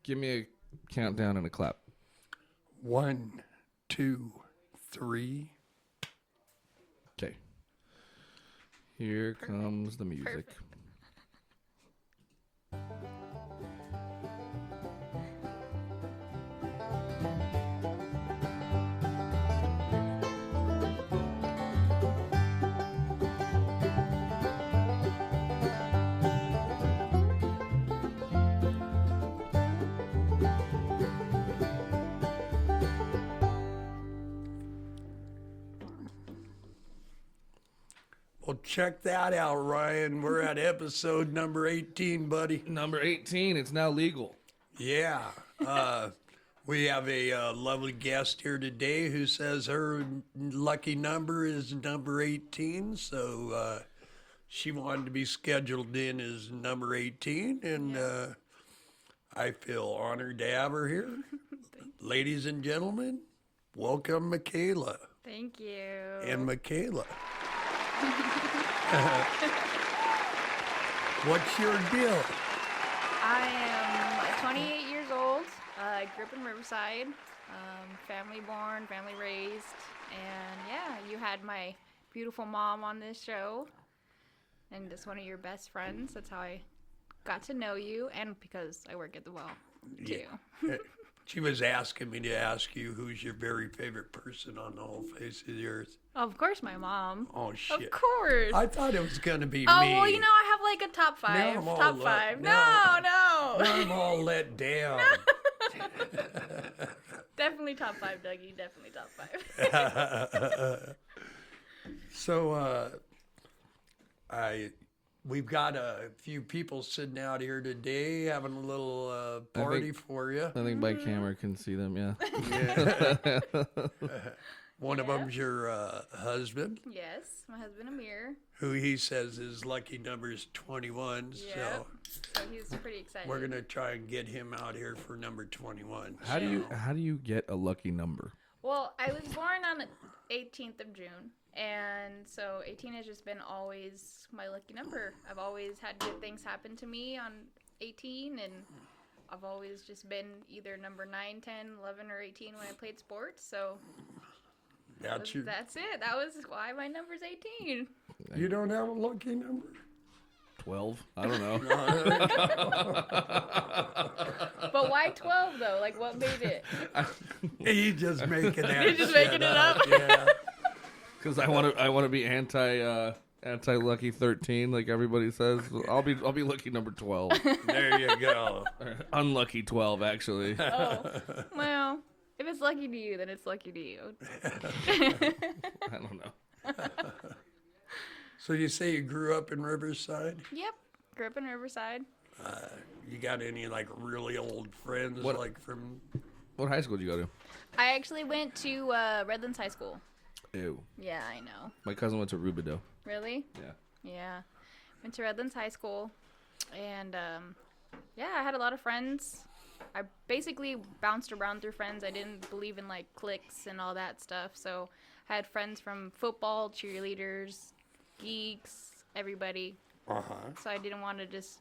Give me a countdown and a clap. 1, 2, 3. Okay. Here comes the music. Perfect. Well, check that out, Ryan. We're at episode number 18, buddy. Number 18. It's now legal. Yeah. We have a lovely guest here today who says her lucky number is number 18. So she wanted to be scheduled in as number 18. And I feel honored to have her here. Ladies and gentlemen, welcome Micheala. Thank you. And Micheala. What's your deal? I am 28 years old. I grew up in Riverside. Family born, family raised. And yeah, you had my beautiful mom on this show. And just one of your best friends. That's how I got to know you. And because I work at the well, too. Yeah. She was asking me to ask you who's your very favorite person on the whole face of the earth. Of course, my mom. Oh, shit. Of course. I thought it was going to be Oh, me. well, you know, I have like a top Now five. I'm all Top let- five. now- No. Now I'm all let down. Definitely top five, Dougie. Definitely top five. So, we've got a few people sitting out here today having a little party for you. I think by camera can see them, yeah. Yeah. One of them's your husband, Yes, my husband Amir. who he says his lucky number is 21. Yeah. So he's pretty excited. So we're gonna try and get him out here for number 21. How do you get a lucky number? Well, I was born on the 18th of June, and so 18 has just been always my lucky number. I've always had good things happen to me on 18, and I've always just been either number 9, 10, 11, or 18 when I played sports. So That's your. that's it. That was why my number's 18. You don't have a lucky number? 12? I don't know. But why 12 though? Like, what made it? He's just making that. You're just shit making it up. Yeah. Because I want to be anti lucky 13, like everybody says. I'll be lucky number 12. There you go. Unlucky 12, actually. Oh, well, if it's lucky to you, then it's lucky to you. I don't know. So you say you grew up in Riverside? Yep, grew up in Riverside. You got any like really old friends What- like from? What high school did you go to? I actually went to Redlands High School. Ew. Yeah, I know. My cousin went to Rubidoux. Really? Yeah. Yeah. Went to Redlands High School. And, yeah, I had a lot of friends. I basically bounced around through friends. I didn't believe in, like, cliques and all that stuff. So I had friends from football, cheerleaders, geeks, everybody. So I didn't want to just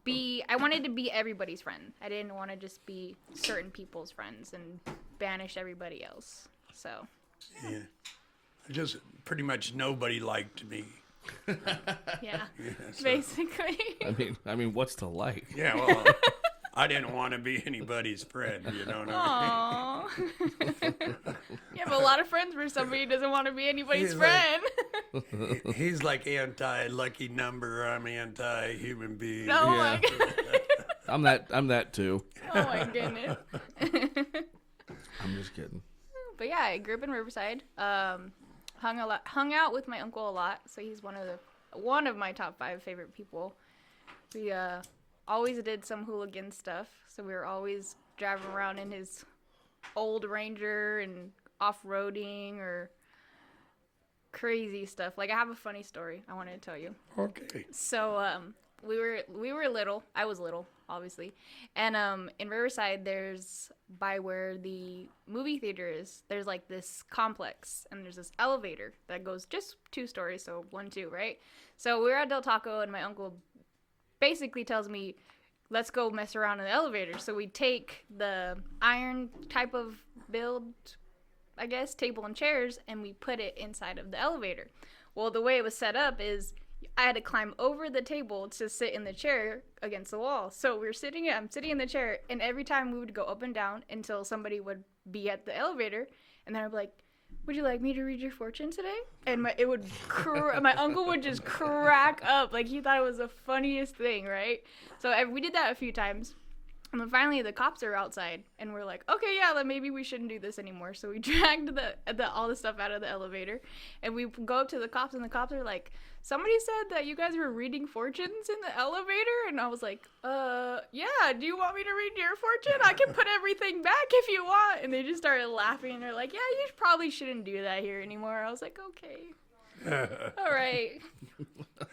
I wanted to be everybody's friend. I didn't want to just be certain people's friends and banish everybody else. So, Yeah. Just pretty much nobody liked me. yeah, So- basically. I mean, what's to like? Yeah, well, I didn't want to be anybody's friend, you know what I Aww. You have a lot of friends where somebody doesn't want to be anybody's He's like- friend. mean? He's like anti-lucky number. I'm anti-human being. Oh Yeah. my god. I'm that too. Oh my goodness. I'm just kidding. But yeah, I grew up in Riverside. Hung out with my uncle a lot, so he's one of my top 5 favorite people. We always did some hooligan stuff, so we were always driving around in his old Ranger and off-roading or crazy stuff. Like, I have a funny story I wanted to tell you. Okay. So we were little. I was little, obviously. And in Riverside, there's by where the movie theater is, there's like this complex, and there's this elevator that goes just 2 stories, so 1, 2, right? So we were at Del Taco, and my uncle basically tells me, let's go mess around in the elevator. So we take the iron type of build, I guess, table and chairs, and we put it inside of the elevator. Well, the way it was set up is I had to climb over the table to sit in the chair against the wall. So I'm sitting in the chair, and every time we would go up and down until somebody would be at the elevator, and then I'd be like, would you like me to read your fortune today? And my uncle would just crack up. Like, he thought it was the funniest thing, right? So we did that a few times. And then finally the cops are outside, and we're like, okay, yeah, then maybe we shouldn't do this anymore. So we dragged all the stuff out of the elevator, and we go up to the cops, and the cops are like, somebody said that you guys were reading fortunes in the elevator. And I was like, yeah, do you want me to read your fortune? I can put everything back if you want. And they just started laughing, and they're like, yeah, you probably shouldn't do that here anymore. I was like, okay. All right.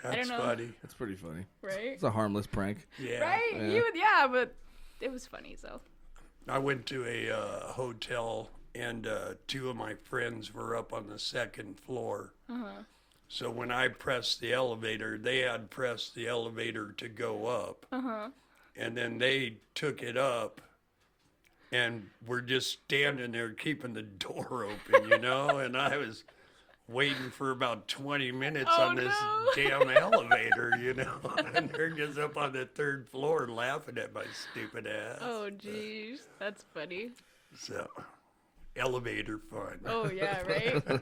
I don't know. Funny. That's pretty funny. Right? It's a harmless prank. Yeah. Right? Yeah, but it was funny, so. I went to a hotel, and two of my friends were up on the second floor. Uh-huh. So when I pressed the elevator, they had pressed the elevator to go up. Uh-huh. And then they took it up, and we're just standing there keeping the door open, you know? And I was waiting for about 20 minutes on this damn elevator, you know? And they're just up on the third floor laughing at my stupid ass. Oh, jeez. That's funny. So, elevator fun. Oh, yeah, right? You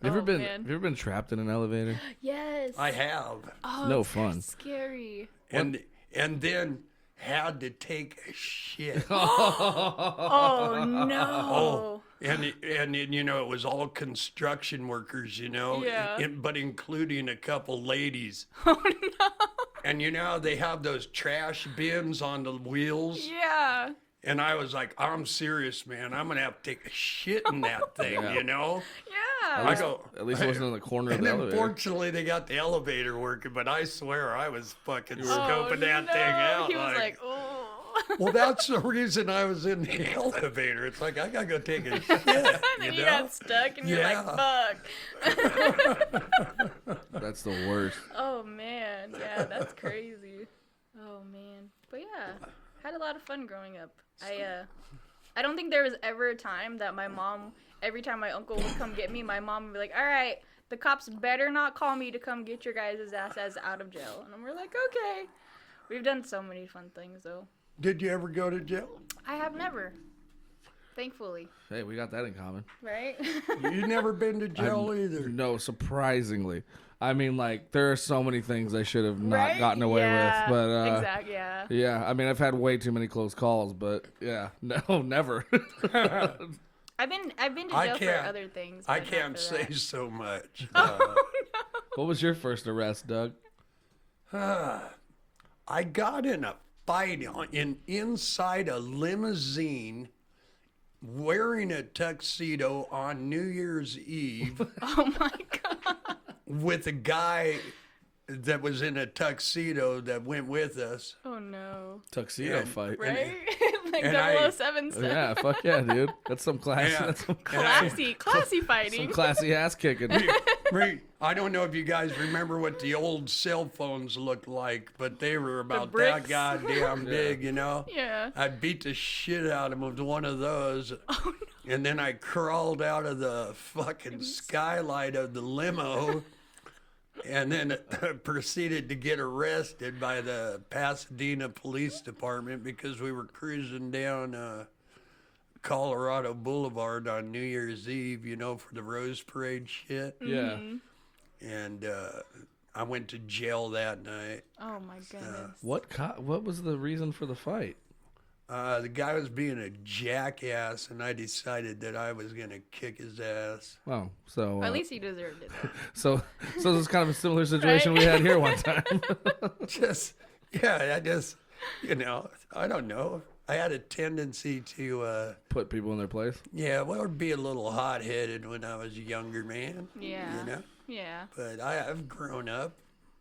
ever Man. have you ever been trapped in an elevator? Yes. I have. Oh, No it's fun. Scary. And then had to take a shit. Oh, no. Oh, and you know, it was all construction workers, you know, Yeah. but including a couple ladies. Oh, no. And you know how they have those trash bins on the wheels? Yeah. And I was like, I'm serious, man. I'm going to have to take a shit in that thing, Yeah. you know? Yeah. I go, At least it wasn't in the corner of and the then elevator. fortunately they got the elevator working, but I swear I was fucking Oh, scoping that no. thing out. He was like, oh. Well, that's the reason I was in the elevator. It's like, I got to go take a shit, And you then you know? got stuck, and you're like, fuck. That's the worst. Oh, man. Yeah, that's crazy. Oh, man. But, yeah, had a lot of fun growing up. I don't think there was ever a time that my mom, every time my uncle would come get me, my mom would be like, all right, the cops better not call me to come get your guys' asses out of jail. And we're like, okay. We've done so many fun things, though. Did you ever go to jail? I have never. Thankfully. Hey, we got that in common. Right? You never been to jail either. No, surprisingly. I mean, like, there are so many things I should have not Right? gotten away Yeah, with. But, exactly, yeah. yeah, I mean, I've had way too many close calls, but, yeah, no, never. I've been to I jail for can't- other things. I but not can't for say that. so much. What was your first arrest, Doug? I got in a fight inside a limousine wearing a tuxedo on New Year's Eve Oh my god. with a guy that was in a tuxedo that went with us. Oh no. Tuxedo And- fight. Right? like and I- 007 stuff. Yeah, fuck yeah, dude. That's some classy, Yeah. that's some Classy some fighting. classy ass kicking. Right. I don't know if you guys remember what the old cell phones looked like, but they were about that bricks. goddamn big, you know? Yeah. I beat the shit out of him with one of those. Oh no. And then I crawled out of the fucking skylight of the limo and then proceeded to get arrested by the Pasadena Police Department because we were cruising down Colorado Boulevard on New Year's Eve, you know, for the Rose Parade shit. Yeah. And I went to jail that night. Oh my goodness. What was the reason for the fight? The guy was being a jackass, and I decided that I was going to kick his ass. Oh, so At least he deserved it. so this is kind of a similar situation Right? we had here one time. I just, you know, I don't know. I had a tendency to, Put people in their place. be a little hot-headed when I was a younger man. Yeah. You know? Yeah. But I've grown up.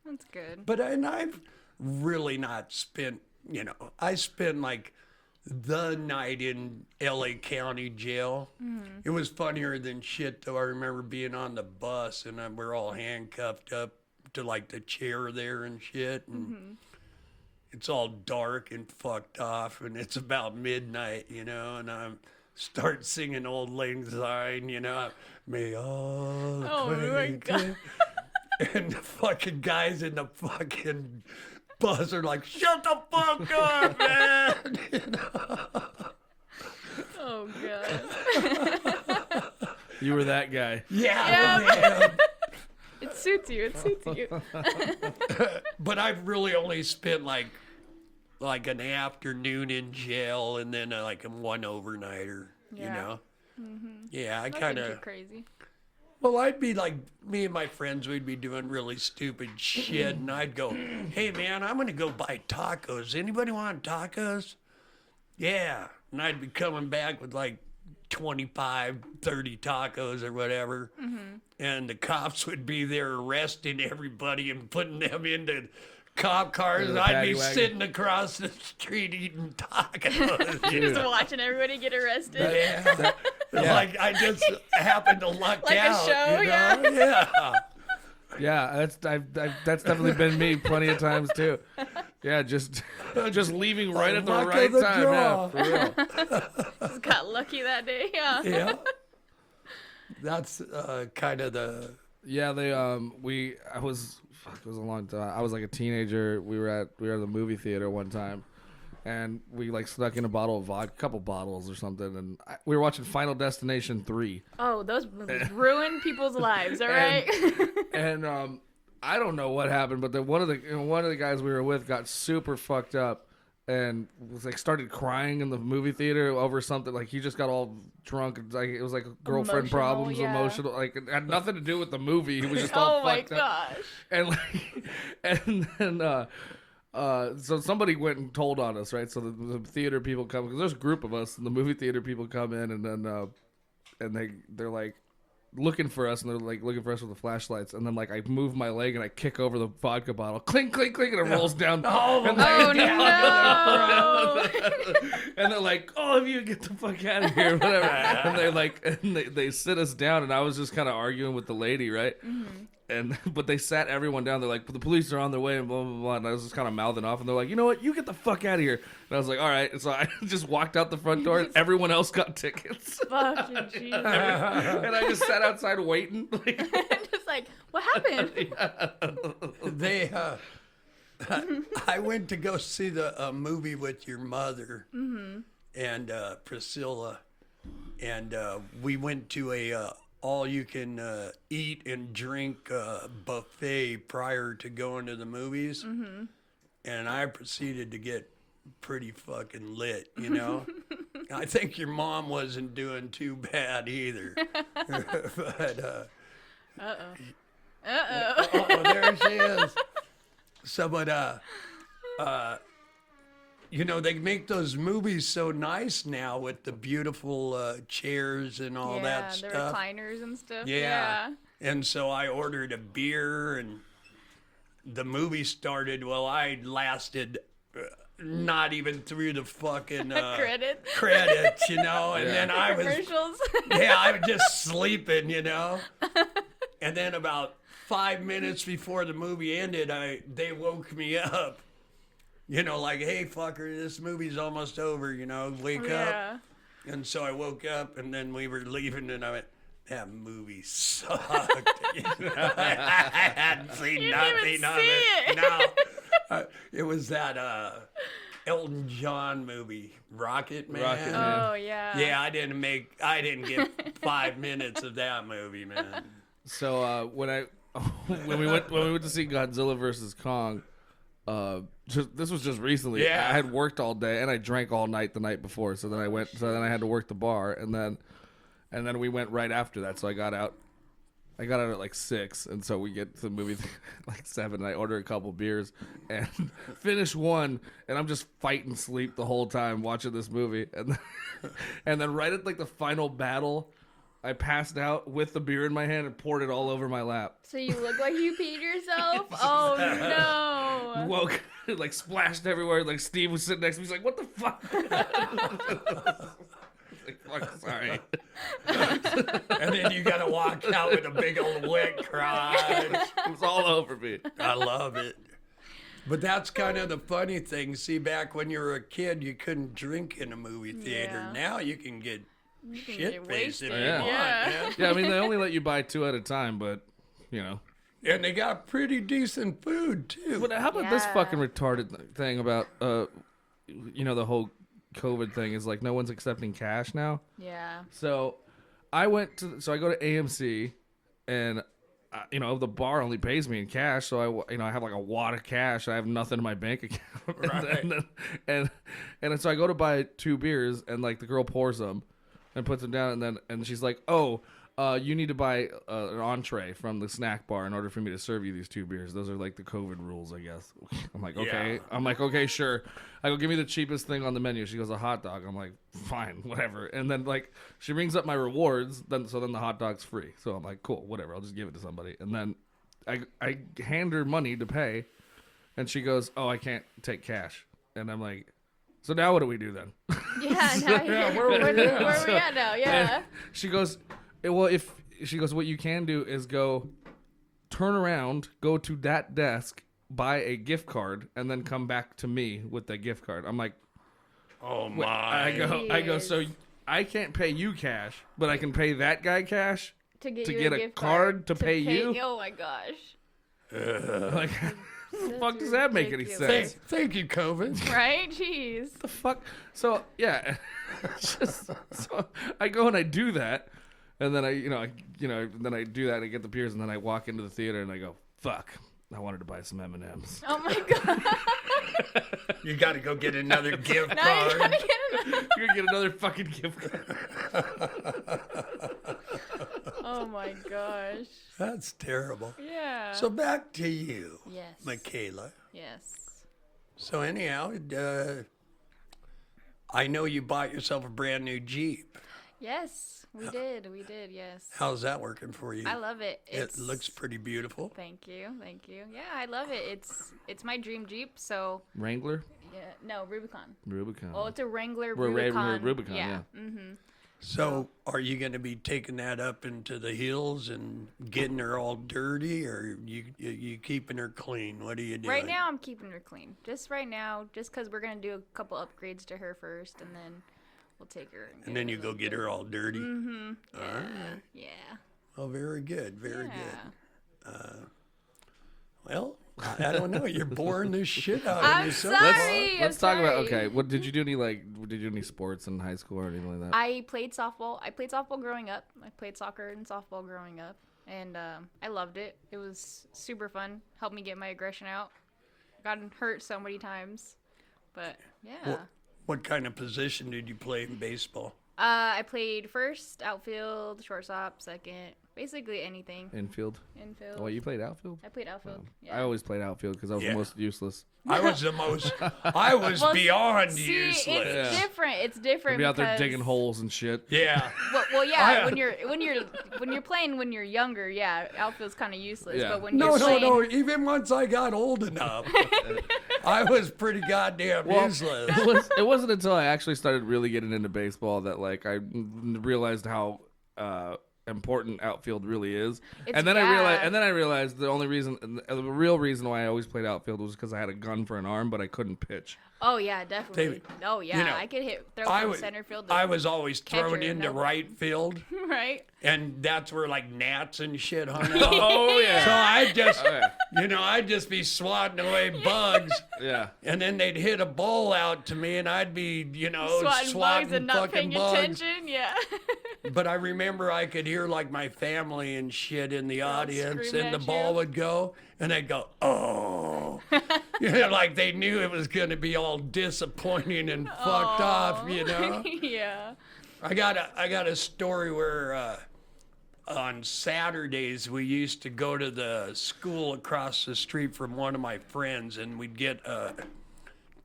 That's good. But I've really not spent, you know, I spent like the night in L.A. County jail. Mm-hmm. It was funnier than shit, though. I remember being on the bus and we're all handcuffed up to like the chair there and shit. And it's all dark and fucked off, and it's about midnight, you know, and I start singing Old Lang Syne, you know, may all my God. and the fucking guys in the fucking bus are like, shut the fuck up, man. You know? Oh god. You were that guy. Yeah, Yeah. man. It suits you. It suits you. But I've really only spent like an afternoon in jail and then like one overnighter, you Yeah. know? Yeah, I Nothing kind too of. crazy. Well, I'd be like, me and my friends, we'd be doing really stupid shit, and I'd go, hey, man, I'm going to go buy tacos. Anybody want tacos? Yeah. And I'd be coming back with like 25, 30 tacos or whatever. And the cops would be there arresting everybody and putting them into cop cars. And the I'd paddy be wagon. sitting across the street eating tacos. Just watching everybody get arrested. Yeah. Like I just happened to luck Like a out. show, you know? Yeah. Yeah, that's definitely been me plenty of times too. Yeah, just leaving right at the luck of right the time. draw. Yeah, for real. Just got lucky that day. Yeah. Yeah. That's kind of the. Yeah, it was a long time. I was like a teenager. We were at the movie theater one time, and we like snuck in a bottle of vodka, couple bottles or something, and we were watching Final Destination 3. Oh, those movies ruin people's lives. All right. And I don't know what happened, but one of the guys we were with got super fucked up and was like started crying in the movie theater over something. Like he just got all drunk. And like it was like girlfriend Emotional, problems, yeah. emotional. Like it had nothing to do with the movie. He was just all Oh my fucked up. gosh. And like, and then so somebody went and told on us, right? So the theater people come because there's a group of us, and the movie theater people come in, and then they're like looking for us, and they're like looking for us with the flashlights, and then like I move my leg and I kick over the vodka bottle, clink clink clink, and it rolls down. Oh, and Oh no. and they're like, "All of you, get the fuck out of here!" Whatever. And they like, and they sit us down, and I was just kind of arguing with the lady, right? But they sat everyone down. They're like, "The police are on their way," and blah blah blah. And I was just kind of mouthing off, and they're like, "You know what? You get the fuck out of here." And I was like, "All right." And so I just walked out the front door, and everyone else got tickets, Fucking Jesus. and I just sat outside waiting. Like, Just like, what happened? They. I went to go see the movie with your mother and Priscilla, and we went to a all you can eat and drink buffet prior to going to the movies, and I proceeded to get pretty fucking lit, you know. I think your mom wasn't doing too bad either, but oh, there she is. So, but you know, they make those movies so nice now with the beautiful chairs and all that the stuff. recliners and stuff. Yeah. And so I ordered a beer, and the movie started. Well, I lasted not even through the fucking credits, you know. And then I was, Commercials. I was just sleeping, you know. And then about 5 minutes before the movie ended, they woke me up. You know, like, hey, fucker, this movie's almost over, you know, wake up. And so I woke up, and then we were leaving, and I went, that movie sucked. You know, I hadn't seen You nothing didn't even of see it. it. No. It was that Elton John movie, Rocket Man. Rocket Man. Oh yeah. Yeah, I didn't get 5 minutes of that movie, man. so when we went to see Godzilla versus Kong, this was just recently. Yeah. I had worked all day and I drank all night the night before. So then I had to work the bar, and then we went right after that. So I got out at like 6, and so we get to the movie like 7, and I order a couple beers and finish one, and I'm just fighting sleep the whole time watching this movie, and then right at like the final battle, I passed out with the beer in my hand and poured it all over my lap. So you look like you peed yourself? Oh no. Woke, like splashed everywhere. Like Steve was sitting next to me. He's like, "What the fuck?" Like, fuck, sorry. And then you got to walk out with a big old wet crotch. It was all over me. I love it. But that's kind of the funny thing. See, back when you were a kid, you couldn't drink in a movie theater. Yeah. Now you can get get shit-faced if wasted. you Yeah. want, Yeah. man. Yeah, I mean they only let you buy 2 at a time, but you know. And they got pretty decent food, too. But how about this Yeah. fucking retarded thing about the whole COVID thing is like no one's accepting cash now. Yeah. So I go to AMC and the bar only pays me in cash, so I have like a wad of cash. I have nothing in my bank account. Right. and so I go to buy 2 beers and like the girl pours them and puts them down and she's like, "Oh, you need to buy an entree from the snack bar in order for me to serve you these 2 beers. Those are like the COVID rules, I guess." I'm like, "Okay." Yeah. I'm like, "Okay, sure." I go, "Give me the cheapest thing on the menu." She goes, "A hot dog." I'm like, "Fine, whatever." And then like she brings up my rewards, then the hot dog's free. So I'm like, "Cool, whatever. I'll just give it to somebody." And then I hand her money to pay, and she goes, "Oh, I can't take cash." And I'm like, "So now what do we do then?" Yeah. Now where are we at now? Yeah. And she goes, what you can do is go turn around, go to that desk, buy a gift card, and then come back to me with that gift card. I'm like, Oh, wait, my. I go, so I can't pay you cash, but I can pay that guy cash To get to you get a gift card to pay you? Oh my gosh. Like, the fuck does that make any ridiculous. sense? Thank you, COVID. Right? Jeez. The fuck? So yeah, so I go and I do that, and then then I do that and I get the beers, and then I walk into the theater and I go, fuck, I wanted to buy some M&Ms. Oh my god. You got to go get another gift Now you card. gotta get another. You're gonna get another fucking gift card. Oh my gosh. That's terrible. Yeah. So back to you, Yes. Micheala. Yes. So anyhow, I know you bought yourself a brand new Jeep. Yes, we did. We did. Yes. How's that working for you? I love it. It looks pretty beautiful. Thank you. Thank you. Yeah, I love it. It's my dream Jeep. So Wrangler, yeah, no Rubicon. Rubicon. Oh, it's a Wrangler Rubicon. Rubicon. Rubicon, yeah. Mm-hmm. So are you going to be taking that up into the hills and getting her all dirty, or you keeping her clean? What are you doing? Right now, I'm keeping her clean. Just right now, just because we're gonna do a couple upgrades to her first, and then we'll take her. And then you go get her all dirty. Mm-hmm. All right. Yeah. Oh, very good. Very Yeah. good. Well, I don't know. You're boring the shit out of I'm me so sorry. far. Let's talk about what did you do any sports in high school or anything like that? I played softball. I played softball growing up. I played soccer and softball growing up, and I loved it. It was super fun. Helped me get my aggression out. Gotten hurt so many times, but yeah. What kind of position did you play in baseball? I played first, outfield, shortstop, second, basically anything. Infield. Infield. Oh, you played outfield? I played outfield. Yeah. I always played outfield because I was Yeah. the most useless. I was the most. I was Well, beyond See, useless. it's Yeah. different. It's different. I'd be out there because- digging holes and shit. Yeah. Well, yeah. I- when you're playing when you're younger, yeah, outfield's kind of useless. Yeah. But when No, you're playing, no. Even once I got old enough, I was pretty goddamn useless. It wasn't until I actually started really getting into baseball that like I realized how important outfield really is. It's- And then yeah. I realized the real reason why I always played outfield was because I had a gun for an arm, but I couldn't pitch. Oh yeah, definitely. Oh yeah, you know, I could throw I from was, center field. To I was always thrown catcher, into no. right field, right. and that's where like gnats and shit hung out. Oh So I just, I'd just be swatting away bugs, Yeah. and then they'd hit a ball out to me, and I'd be, Swatting bugs and not fucking paying bugs. attention. Yeah. But I remember I could hear like my family and shit in the audience, screaming and the at ball you. would go, and they'd go, oh, like they knew it was going to be all disappointing and fucked off, Yeah. I got a story where on Saturdays we used to go to the school across the street from one of my friends, and we'd get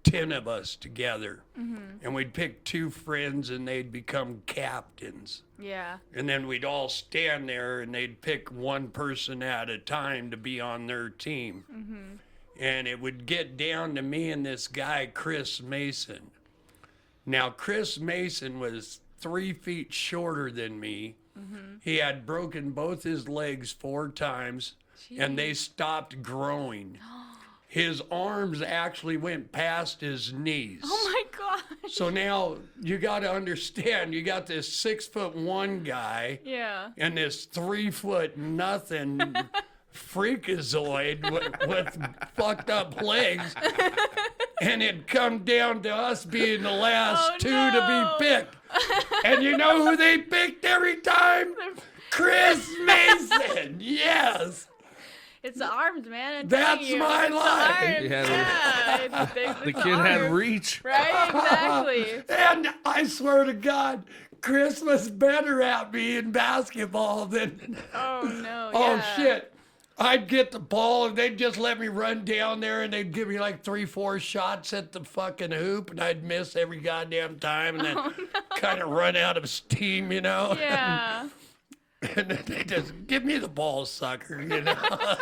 10 of us together, and we'd pick 2 friends, and they'd become captains. Yeah. And then we'd all stand there, and they'd pick one person at a time to be on their team. And it would get down to me and this guy, Chris Mason. Now, Chris Mason was 3 feet shorter than me. He had broken both his legs 4 times, and they stopped growing. his arms actually went past his knees. Oh my gosh. So now you got to understand, you got this 6'1" guy Yeah. and this 3 foot nothing freakazoid with fucked up legs. And it come down to us being the last two to be picked. And you know who they picked every time? Chris Mason. Yes. It's the arms, man. That's my line. The kid had reach. Right, exactly. And I swear to God, Chris was better at me in basketball than. Oh no. Oh yeah. shit. I'd get the ball and they'd just let me run down there and they'd give me like 3-4 shots at the fucking hoop and I'd miss every goddamn time and then kind of run out of steam, you know? Yeah. And then they just give me the ball, sucker, you know?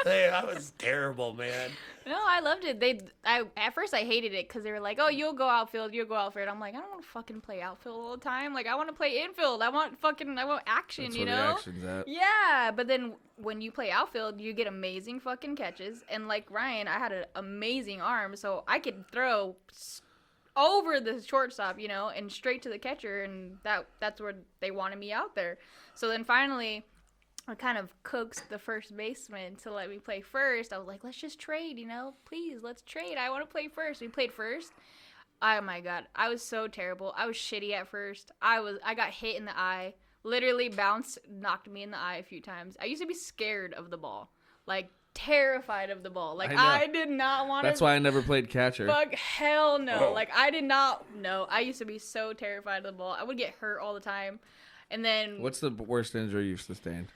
That was terrible, man. No, I loved it. At first I hated it because they were like, "Oh, you'll go outfield, you'll go outfield." I'm like, I don't want to fucking play outfield all the time. Like, I want to play infield. I want action. That's you where know? the action's at. Yeah, but then when you play outfield, you get amazing fucking catches. And like Ryan, I had an amazing arm, so I could throw over the shortstop, you know, and straight to the catcher, and that's where they wanted me out there. So then finally, I kind of coaxed the first baseman to let me play first. I was like, let's just trade, you know, please, let's trade. I want to play first. We played first. Oh my God, I was so terrible. I was shitty at first. I got hit in the eye. Literally bounced, knocked me in the eye a few times. I used to be scared of the ball, like terrified of the ball. Like I did not want to. That's why I never played catcher. Fuck, hell no. Like I did not. No, I used to be so terrified of the ball. I would get hurt all the time. And then. What's the worst injury you've sustained?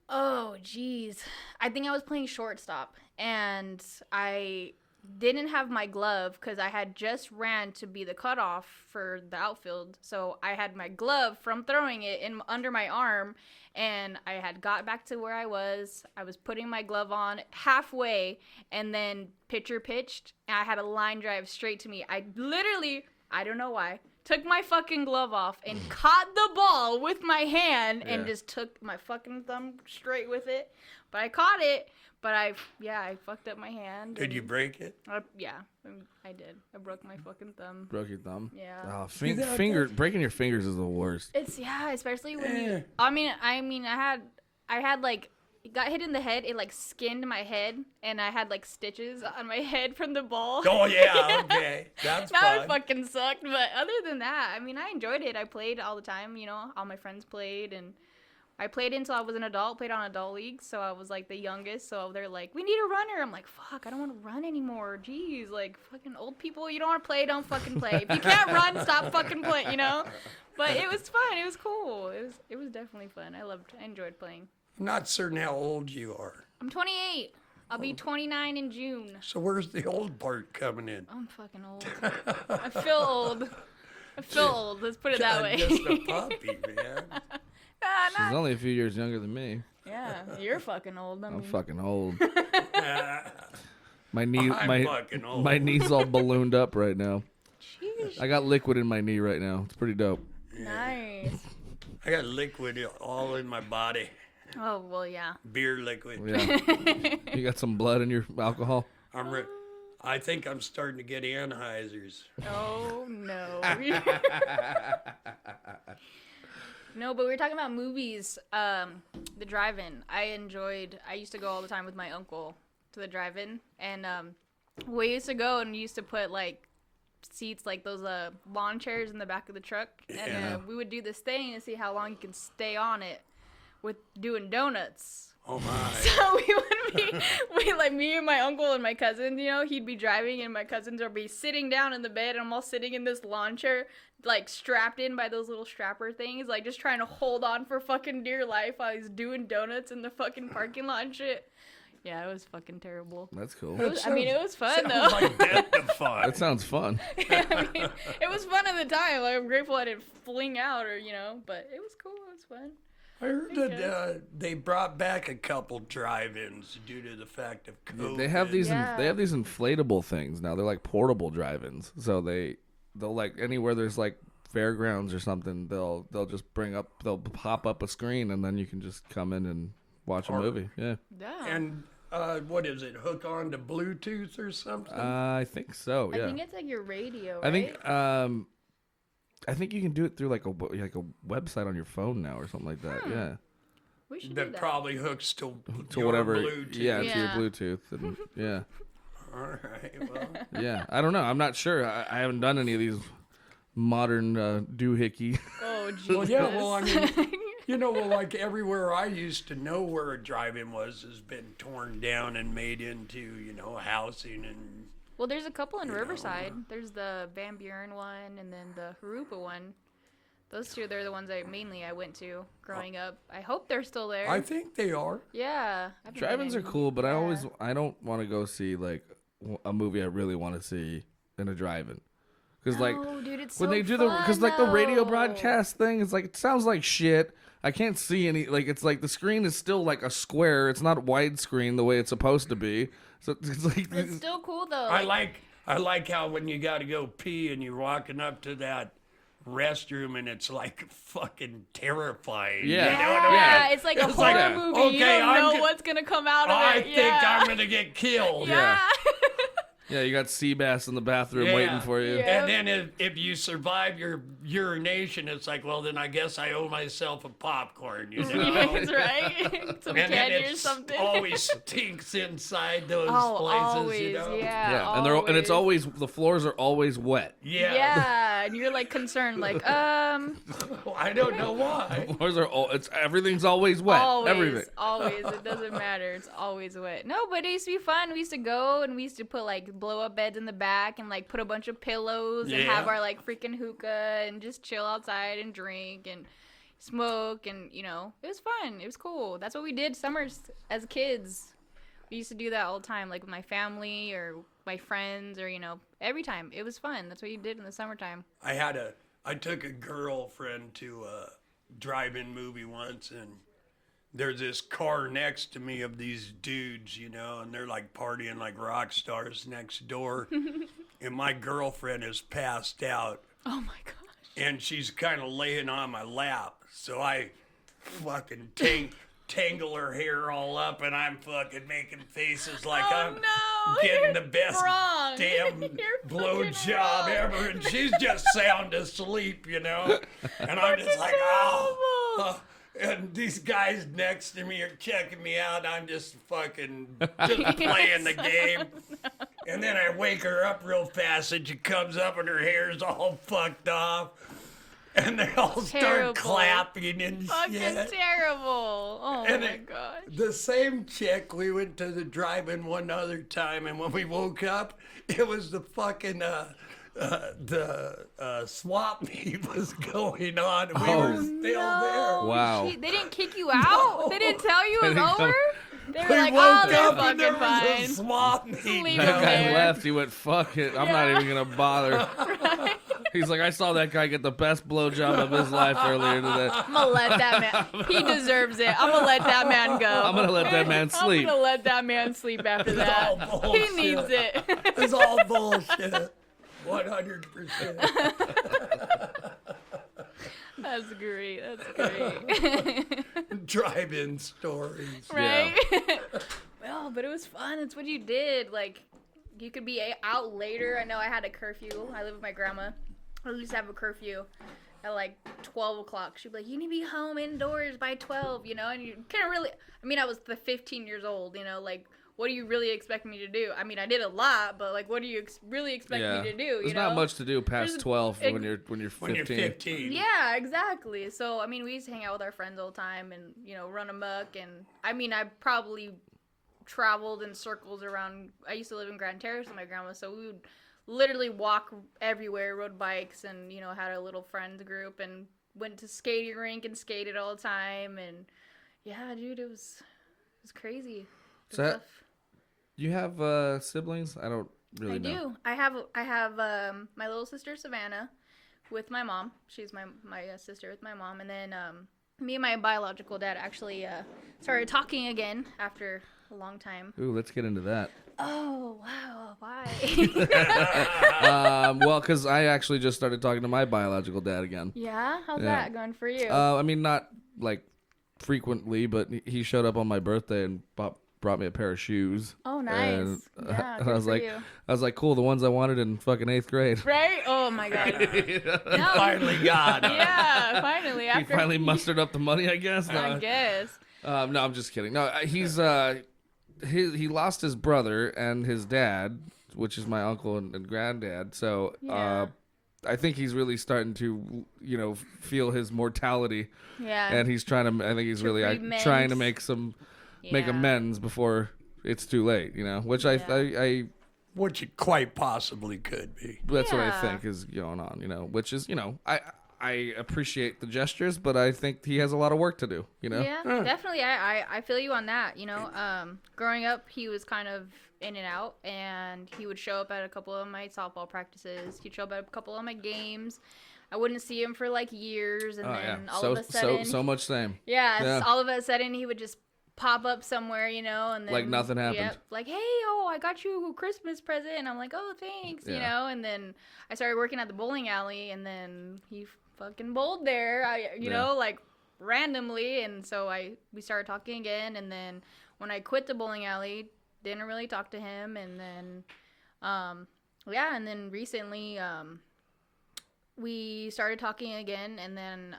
Oh, geez. I think I was playing shortstop, and I didn't have my glove because I had just ran to be the cutoff for the outfield. So I had my glove from throwing it under my arm, and I had got back to where I was. I was putting my glove on halfway, and then pitcher pitched, and I had a line drive straight to me. I literally, I don't know why, took my fucking glove off and caught the ball with my hand and just took my fucking thumb straight with it. But I caught it, but I fucked up my hand. Did you break it? Yeah, I did. I broke my fucking thumb. Broke your thumb? Yeah. Oh, breaking your fingers is the worst. It's, especially when you, I mean, I had like, it got hit in the head. It like skinned my head, and I had like stitches on my head from the ball. Oh yeah, okay, that's that fun. fucking sucked. But other than that, I mean, I enjoyed it. I played all the time. You know, all my friends played, and I played until I was an adult. Played on adult leagues, so I was like the youngest. So they're like, "We need a runner." I'm like, "Fuck, I don't want to run anymore." Jeez, like fucking old people. You don't want to play, don't fucking play. If you can't run, stop fucking playing. You know. But it was fun. It was cool. It was definitely fun. I enjoyed playing. I'm not certain how old you are. I'm 28. I'll be 29 in June. So where's the old part coming in? I'm fucking old. I feel old. Let's put it that way. Just a puppy, man. She's only a few years younger than me. Yeah, you're fucking old. I'm fucking old. fucking old. My knee's all ballooned up right now. Jeez. I got liquid in my knee right now. It's pretty dope. Nice. I got liquid all in my body. Oh, well, yeah. Beer liquid. Yeah. You got some blood in your alcohol? I think I'm starting to get Anheuser's. Oh, no. No, but we were talking about movies. The drive-in. I used to go all the time with my uncle to the drive-in. And we used to go and used to put, like, seats, like those lawn chairs in the back of the truck. And we would do this thing to see how long you can stay on it with doing donuts. Oh my. So me and my uncle and my cousin, you know, he'd be driving and my cousins would be sitting down in the bed and I'm all sitting in this lawn chair, like strapped in by those little strapper things, like just trying to hold on for fucking dear life while he's doing donuts in the fucking parking lot and shit. Yeah, it was fucking terrible. That's cool. It was fun though. Like death to fun. That sounds fun. I mean, it was fun at the time. Like, I'm grateful I didn't fling out or, you know, but it was cool. It was fun. I heard that they brought back a couple drive-ins due to the fact of COVID. They have these inflatable things now. They're like portable drive-ins. So they'll like anywhere there's like fairgrounds or something, they'll pop up a screen and then you can just come in and watch a movie. Yeah. And what is it? Hook on to Bluetooth or something? I think so. Yeah. I think it's like your radio, right? I think you can do it through like a website on your phone now or something like that. Yeah. We should do that that. probably hooks to To your whatever. Bluetooth. Yeah, to your Yeah. Bluetooth. And, yeah. All right. Well, Yeah. I don't know. I'm not sure. I haven't done any of these modern doohickey. Oh, Jesus. well, yeah. Well, I mean, like everywhere I used to know where a drive-in was has been torn down and made into, housing and. Well, there's a couple in Riverside. There's the Van Buren one and then the Harupa one. Those two, they're the ones I went to growing up. I hope they're still there. I think they are. Yeah. I haven't been Drive-ins are in- cool, but yeah. I don't want to go see like a movie I really want to see in a drive-in. Because like No, dude, it's when so they do fun, the radio though. broadcast thing, it's like it sounds like shit. I can't see any, like it's like the screen is still like a square. It's not widescreen the way it's supposed to be. So it's like It's still cool though. I like how when you got to go pee and you're walking up to that restroom and it's like fucking terrifying. Yeah. You know what I mean? Yeah, it's like a It's horror like, movie. okay, you don't I'm know go- what's gonna come out of I it. think yeah. I'm gonna get killed. Yeah. yeah, you got sea bass in the bathroom Yeah. waiting for you. Yeah. And then if you survive your urination, it's like, well, then I guess I owe myself a popcorn, you know? Yes, right. Some And then candy or it something. always stinks inside those oh, places, always, you know? yeah. Yeah, and it's always the floors are always wet. Yeah. Yeah, and you're like concerned, like I don't know why. Floors are everything's always wet. always, Everything. always. It doesn't matter. It's always wet. No, but it used to be fun. We used to go and we used to put like blow up beds in the back and like put a bunch of pillows and have Yeah. our like freaking hookah and just chill outside and drink and smoke and it was fun. It was cool. That's what we did summers as kids. We used to do that all the time, like with my family or my friends or every time. It was fun. That's what you did in the summertime. I took a girlfriend to a drive-in movie once, and there's this car next to me of these dudes, and they're like partying like rock stars next door. And my girlfriend is passed out, Oh my gosh. and she's kind of laying on my lap. So I fucking tangle her hair all up, and I'm fucking making faces like I'm no, getting you're the best wrong. damn You're blow fucking job wrong. ever, and she's just sound asleep, and I'm just like, oh. And these guys next to me are checking me out. I'm just fucking just playing the game. And then I wake her up real fast, and she comes up, and her hair's all fucked off. And they all Terrible. start clapping and Fucking shit. terrible. Oh And my gosh. The same chick, we went to the drive-in one other time, and when we woke up, it was the fucking swap meet was going on, and we were still there. Wow. They didn't kick you out? They didn't tell you it was didn't come- over? They were We like, woke oh, they're up and there fucking was a fine. swap meet. Leave That them guy there. left. He went, fuck it. I'm not even going to bother. He's like, I saw that guy get the best blowjob of his life earlier today. I'm gonna let that man. He deserves it. I'm gonna let that man go. I'm going to let that man sleep. I'm gonna let that man sleep after It's that. all He bullshit. needs it. It's all bullshit. 100%. That's great. That's great. Drive-in stories. Right? Well, but it was fun. It's what you did. Like, you could be out later. I know I had a curfew. I live with my grandma. I used to have a curfew at like 12 o'clock. She'd be like, you need to be home indoors by 12, and you can't really, I was the 15 years old, like, what do you really expect me to do? I did a lot, but like, what do you really expect me to do? There's not much to do past There's- 12 when you're 15. When you're 15. Yeah, exactly. So, we used to hang out with our friends all the time and, run amok. And, I probably traveled in circles around. I used to live in Grand Terrace with my grandma, so we would literally walk everywhere, rode bikes, and, had a little friend group and went to skating rink and skated all the time. And, yeah, dude, it was crazy. So Stuff. You have siblings? I don't really I know. do. I have my little sister Savannah with my mom. She's my sister with my mom, and then me and my biological dad actually started talking again after a long time. Ooh, let's get into that. Oh wow, why? Well, because I actually just started talking to my biological dad again. Yeah, how's Yeah. that going for you? Not like frequently, but he showed up on my birthday and bought brought me a pair of shoes. Oh, nice. And, Yeah, and good I was for like, you. cool, the ones I wanted in fucking 8th grade. Right? Oh my god. No. Finally got it. Yeah, finally. He After finally mustered up the money, I guess. No, I guess. no, I'm just kidding. No, he lost his brother and his dad, which is my uncle and granddad. So Yeah. I think he's really starting to, feel his mortality, Yeah. and he's trying to. I think he's really remend. trying to make Yeah. amends before it's too late. Which Yeah. Which it quite possibly could be. that's what I Yeah. think is going on. Which is I appreciate the gestures, but I think he has a lot of work to do. Yeah, definitely. I feel you on that. Growing up, he was kind of in and out, and he would show up at a couple of my softball practices. He'd show up at a couple of my games. I wouldn't see him for like years, and then all of a sudden, so much same. yeah, all of a sudden he would just pop up somewhere, and then Like nothing happened. Yep, like, hey, I got you a Christmas present, and I'm like, oh, thanks, and then I started working at the bowling alley, and then he fucking bowled there, like randomly, and so we started talking again, and then when I quit the bowling alley, didn't really talk to him, and then and then recently we started talking again, and then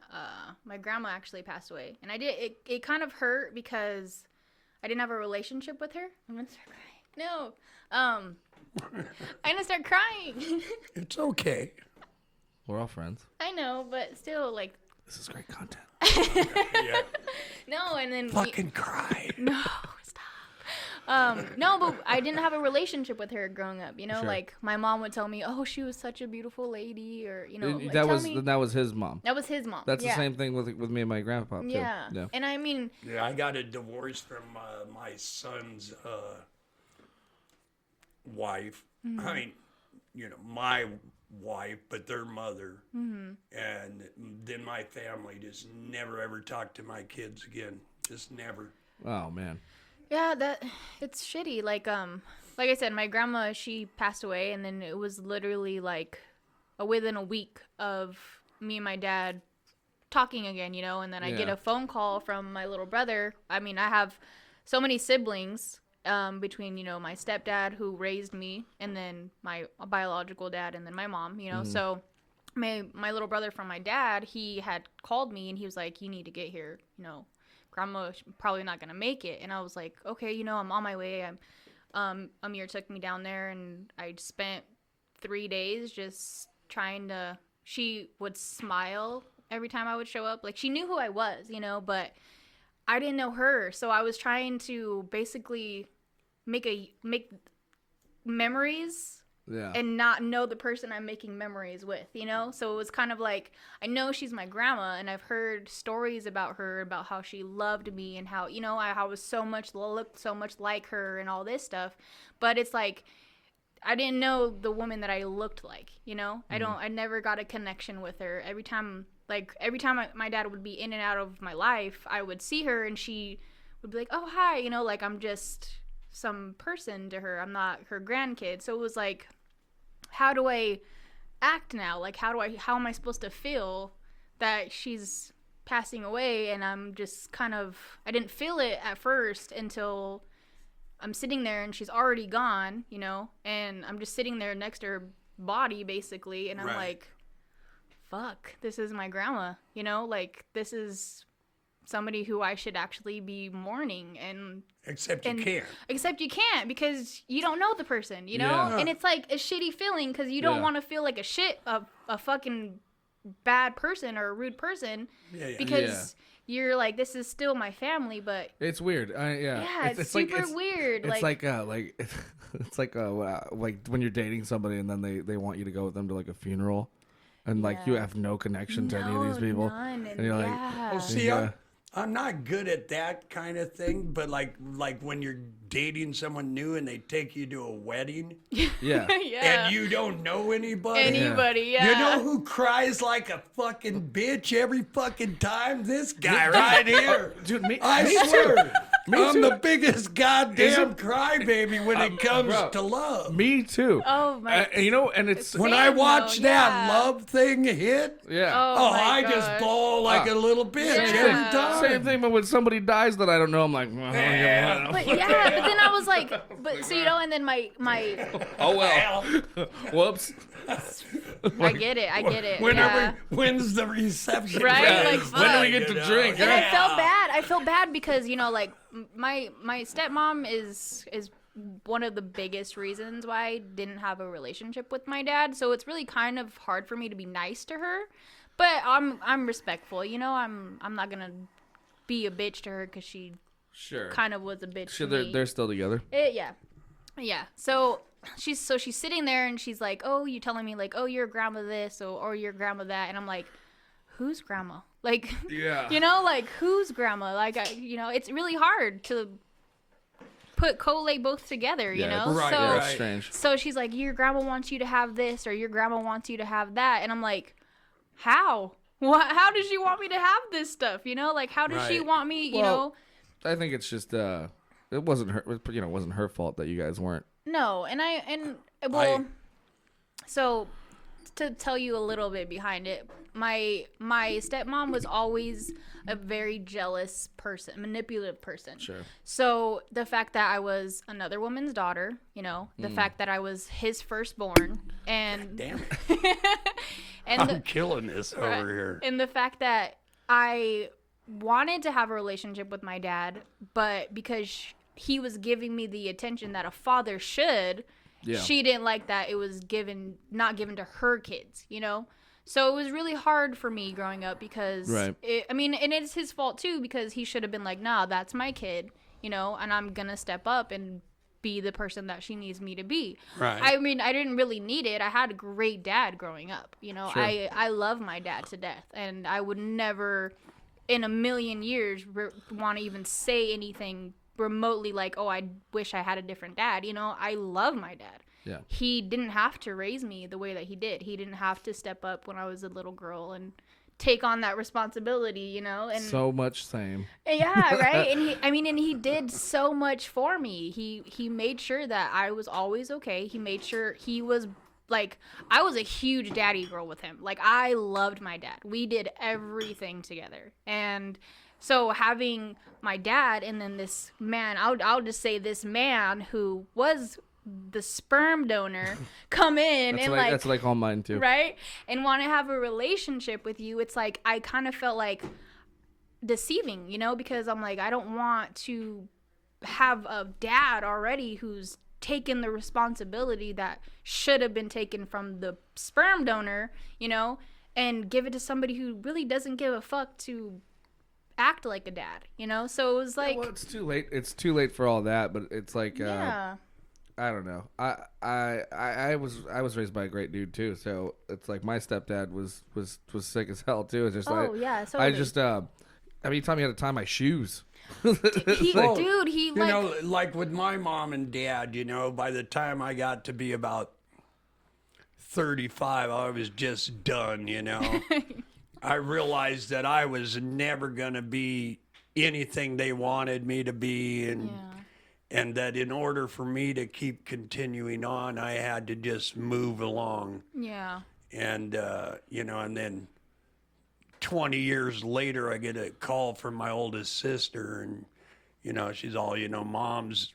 my grandma actually passed away, and it kind of hurt because I didn't have a relationship with her. I'm gonna start crying. No, I'm gonna start crying. It's okay. We're all friends. I know, but still, like. This is great content. Yeah. No, and then Fucking cry. No, stop. No, but I didn't have a relationship with her growing up. Sure. Like my mom would tell me, "Oh, she was such a beautiful lady," or like, that tell me. was his mom. That was his mom. That's yeah. the same thing with me and my grandpa too. Yeah. And I mean, Yeah, I got a divorce from my son's wife. Mm-hmm. I mean, my wife, but their mother. Mm-hmm. And then my family just never ever talked to my kids again. Just never. Oh man. yeah, it's shitty. Like I said, my grandma, she passed away, and then it was literally like within a week of me and my dad talking again, and then I get Yeah. a phone call from my little brother. I mean, I have so many siblings. Between my stepdad who raised me, and then my biological dad, and then my mom, so my little brother from my dad, he had called me, and he was like, you need to get here, grandma's probably not gonna make it. And I was like, okay, I'm on my way. Amir took me down there, and I spent 3 days just trying to. She would smile every time I would show up, like she knew who I was, but I didn't know her, so I was trying to basically make memories Yeah. and not know the person I'm making memories with, So it was kind of like, I know she's my grandma, and I've heard stories about her, about how she loved me, and how, I was looked so much like her and all this stuff. But it's like, I didn't know the woman that I looked like, I never got a connection with her. Every time my dad would be in and out of my life, I would see her, and she would be like, oh, hi, like I'm just some person to her. I'm not her grandkid. So it was like, how do I act now? Like, how am I supposed to feel that she's passing away? And I'm just I didn't feel it at first until I'm sitting there and she's already gone, and I'm just sitting there next to her body, basically. And I'm like, fuck, this is my grandma, like this is somebody who I should actually be mourning. And Except you can't, because you don't know the person, Yeah. and it's like a shitty feeling, because you don't want to feel like a fucking bad person or a rude person, because you're like, this is still my family. But It's weird. it's super weird. It's it's like when you're dating somebody and then they want you to go with them to like a funeral, and like you have no connection to any of these people, none. and you're like, Well, see, I'm not good at that kind of thing, but like when you're dating someone new and they take you to a wedding yeah, and you don't know anybody. Yeah. You know who cries like a fucking bitch every fucking time? This guy right here. dude, me I swear. I'm the biggest goddamn crybaby when it comes Bro, to love. Me too. Oh my! You know, and it's When Same, I watch though, that yeah. love thing hit, yeah. Oh, my I gosh. just bawl like a little bitch Yeah. every time. Same thing, but when somebody dies that I don't know, I'm like, Yeah. But yeah, but then I was like, so and then my oh well. Whoops. I get it. When's the reception? Right? Like, When do we get to drink? And huh? I felt bad because like my stepmom is one of the biggest reasons why I didn't have a relationship with my dad. So it's really kind of hard for me to be nice to her, but I'm respectful. I'm not gonna be a bitch to her because she Sure. kind of was a bitch. Sure, to me. they're still together. Yeah. So she's sitting there and she's like, "Oh, you telling me like, oh, your grandma this or your grandma that?" And I'm like, "Who's grandma?" Like, Yeah. like who's grandma? Like, it's really hard to collate both together. Yeah, Right, so It's strange. so she's like, "Your grandma wants you to have this or your grandma wants you to have that," and I'm like, "How? How does she want me to have this stuff? Like, how does she Right. want me? Well, I think it's just it wasn't her. It wasn't her fault that you guys weren't. No, so to tell you a little bit behind it, my stepmom was always a very jealous person, manipulative person. Sure. So the fact that I was another woman's daughter, the fact that I was his firstborn, and Damn it. and I'm killing this over here. and the fact that I wanted to have a relationship with my dad, but because he was giving me the attention that a father should, she didn't like that it was not given to her kids, So it was really hard for me growing up because, and it's his fault too because he should have been like, nah, that's my kid, and I'm gonna step up and be the person that she needs me to be. Right. I mean, I didn't really need it. I had a great dad growing up, Sure. I love my dad to death, and I would never in a million years want to even say anything remotely like, oh, I wish I had a different dad. I love my dad. Yeah. He didn't have to raise me the way that he did. He didn't have to step up when I was a little girl and take on that responsibility, and So much same. yeah, right. And he did so much for me. He made sure that I was always okay. He made sure he was like, I was a huge daddy girl with him. Like, I loved my dad. We did everything together. And so having my dad and then this man, I'll just say this man who was the sperm donor come in That's and like that's like all mine too. right, and want to have a relationship with you. It's like I kind of felt like deceiving, because I'm like, I don't want to have a dad already who's taken the responsibility that should have been taken from the sperm donor, and give it to somebody who really doesn't give a fuck to act like a dad, So it was like, Well, it's too late. It's too late for all that. But it's like, yeah. I don't know. I was raised by a great dude too. So it's like my stepdad was sick as hell too. It's just yeah, so I just I mean, he taught me how to tie my shoes. He You know, like with my mom and dad, by the time I got to be about 35, I was just done, I realized that I was never going to be anything they wanted me to be. And that in order for me to keep continuing on, I had to just move along. Yeah. And, and then 20 years later, I get a call from my oldest sister, and, she's all, Mom's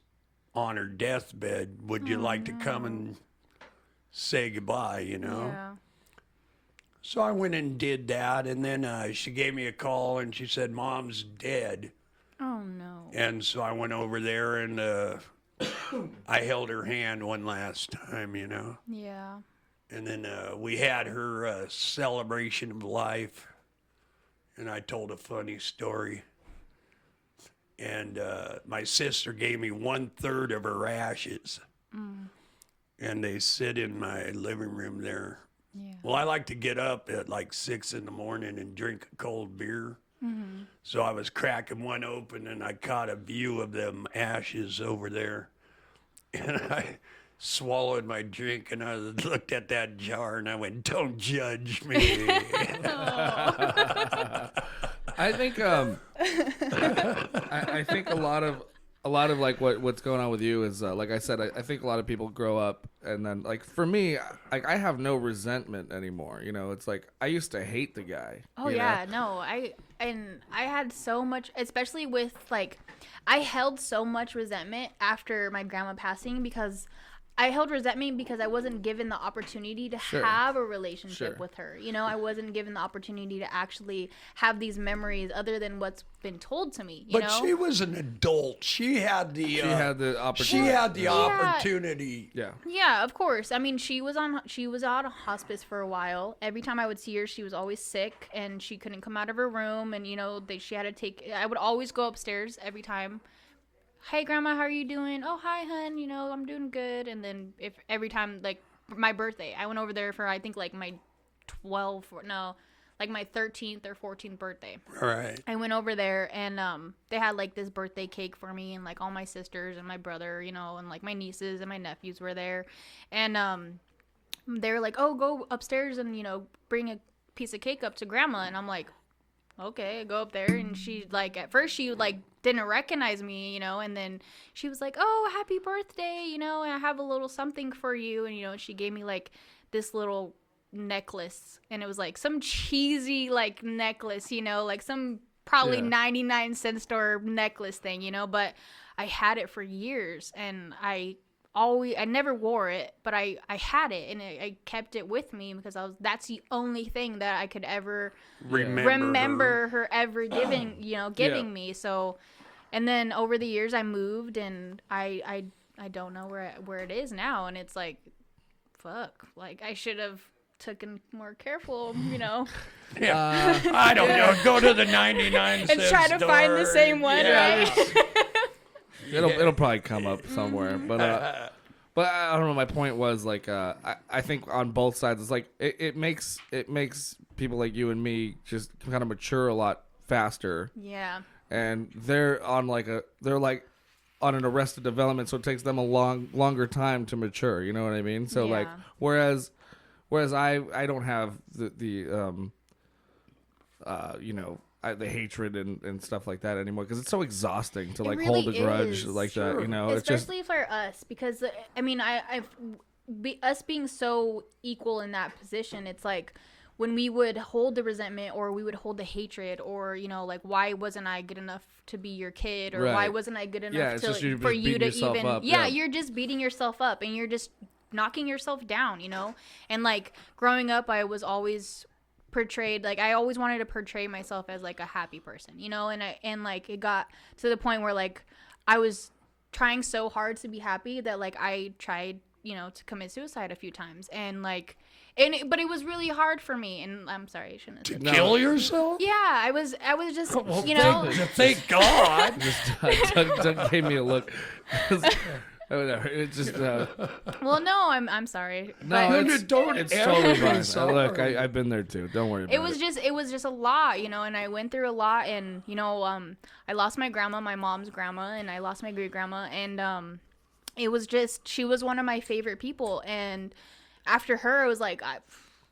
on her deathbed. Would you like to come and say goodbye, Yeah. So I went and did that, and then she gave me a call, and she said, Mom's dead. Oh, no. And so I went over there, and I held her hand one last time, Yeah. And then we had her celebration of life, and I told a funny story. And my sister gave me 1/3 of her ashes, and they sit in my living room there. Yeah. Well, I like to get up at like 6 in the morning and drink a cold beer. So I was cracking one open, and I caught a view of them ashes over there. And I swallowed my drink, and I looked at that jar, and I went, "Don't judge me." I think I think a lot of like what's going on with you is like I said, I think a lot of people grow up and then like for me, like I have no resentment anymore. You know, it's like I used to hate the guy. Oh yeah, no, I had so much, especially with like, I held so much resentment after my grandma passing because I held resentment because I wasn't given the opportunity to have a relationship with her. You know, I wasn't given the opportunity to actually have these memories other than what's been told to me. You But know? she was an adult. She had the opportunity. She had the opportunity. Yeah. Yeah, of course. I mean, she was out of hospice for a while. Every time I would see her, she was always sick and she couldn't come out of her room. And you know, she had to take. I would always go upstairs every time. Hey, Grandma, how are you doing? Oh, hi, hun. You know, I'm doing good. And then every time, like, my birthday, I went over there for, I think, like, my my 13th or 14th birthday. All right. I went over there, and they had, like, this birthday cake for me, and, like, all my sisters and my brother, you know, and, like, my nieces and my nephews were there. And they were like, oh, go upstairs and, you know, bring a piece of cake up to Grandma. And I'm like, okay, I go up there, and she, like, at first she, like, didn't recognize me, you know, and then she was like, oh, happy birthday, you know, and I have a little something for you, and, you know, she gave me, like, this little necklace, and it was, like, some cheesy, like, necklace, you know, like, some probably 99-cent store necklace thing, you know, but I had it for years, and I never wore it, but I had it, and I kept it with me because that's the only thing that I could ever remember her ever giving me. So, and then over the years I moved, and I don't know where it is now, and it's like, fuck, like I should have taken more careful, you know. Yeah, I don't know. Go to the 99 and try to find the same one, right? It'll probably come up somewhere, but I don't know. My point was like I think on both sides it's like it makes people like you and me just kind of mature a lot faster. Yeah. And they're on an arrested development, so it takes them a longer time to mature. You know what I mean? So like whereas I don't have the hatred and stuff like that anymore because it's so exhausting to like really hold a grudge is. like that, you know. Especially for us, because I mean, us being so equal in that position, it's like when we would hold the resentment or we would hold the hatred, or you know, like why wasn't I good enough to be your kid, or why wasn't I good enough for you to even up. You're just beating yourself up and you're just knocking yourself down, you know. And like growing up, I was always portrayed, like I always wanted to portray myself as like a happy person, you know, and like it got to the point where like I was trying so hard to be happy that like I tried, you know, to commit suicide a few times, and like but it was really hard for me, and I'm sorry, I shouldn't have said kill yourself. Yeah, I was just you know, thank God. Doug gave me a look. It's just well, no, I'm sorry. No, but it's totally fine. Look, I've been there too. Don't worry about it. It was just a lot, you know, and I went through a lot, and you know, I lost my grandma, my mom's grandma, and I lost my great grandma, and it was just, she was one of my favorite people, and after her, I was like,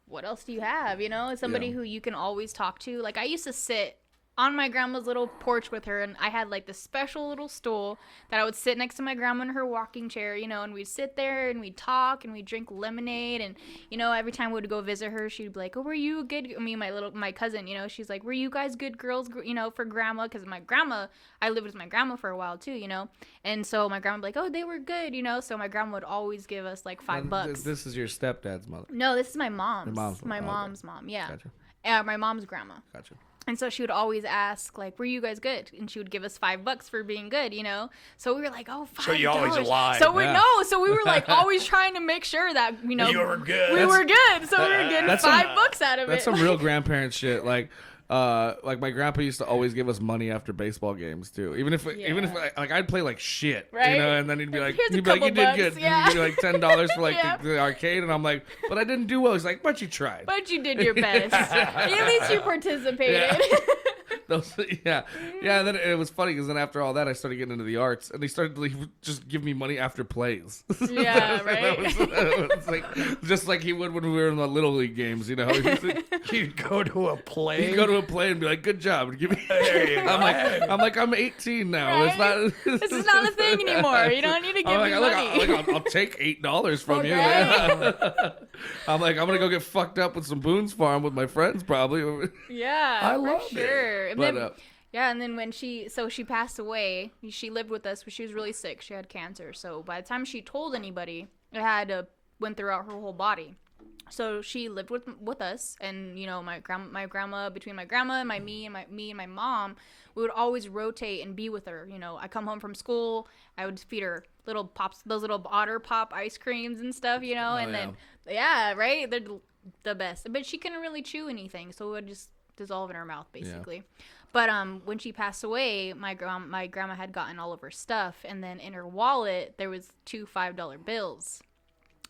what else do you have, you know? Somebody who you can always talk to. Like I used to sit on my grandma's little porch with her, and I had like this special little stool that I would sit next to my grandma in her rocking chair, you know, and we'd sit there and we'd talk and we'd drink lemonade, and you know, every time we would go visit her, she'd be like, oh, were you good? My cousin, you know, she's like, were you guys good girls, you know, for grandma? Because I lived with my grandma for a while too, you know, and so my grandma would be like, oh, they were good, you know, so my grandma would always give us like $5. This is your stepdad's mother? No, this is my mom's. My mom's mom, yeah. Gotcha. My mom's grandma. Gotcha. And so she would always ask, like, were you guys good? And she would give us $5 for being good, you know? So we were like, oh, $5. So you always lied. So we were like always trying to make sure that, you know, you were good. We were good. So we were getting $5 out of it. That's some real grandparent shit. Like my grandpa used to always give us money after baseball games too. Even if I'd play like shit, right? You know, and then he'd be like, you did good. Yeah. He'd be like $10 for like the arcade, and I'm like, but I didn't do well. He's like, but you tried. But you did your best. At least you participated. Yeah. And then it was funny because then after all that, I started getting into the arts, and he would just give me money after plays. Yeah, right. That was like just like he would when we were in the little league games. He'd go to a play. He'd go to a play and be like, "Good job." And give me. I'm 18 now. Right? It's not. This is not a thing anymore. You don't need to give me money. I'll take $8 from you. Okay. Man. I'm gonna go get fucked up with some Boone's Farm with my friends probably. Yeah, I for love sure. it. And But, then, yeah, and then when she passed away, she lived with us, but she was really sick. She had cancer. So by the time she told anybody, it had went throughout her whole body. So she lived with us, and my grandma, between my grandma and me and my mom, we would always rotate and be with her. I come home from school, I would feed her little pops, those little Otter Pop ice creams and stuff, and then right, they're the best. But she couldn't really chew anything, so it would just dissolve in her mouth basically. Yeah. But when she passed away, my grandma had gotten all of her stuff, and then in her wallet there was 2 $5 bills.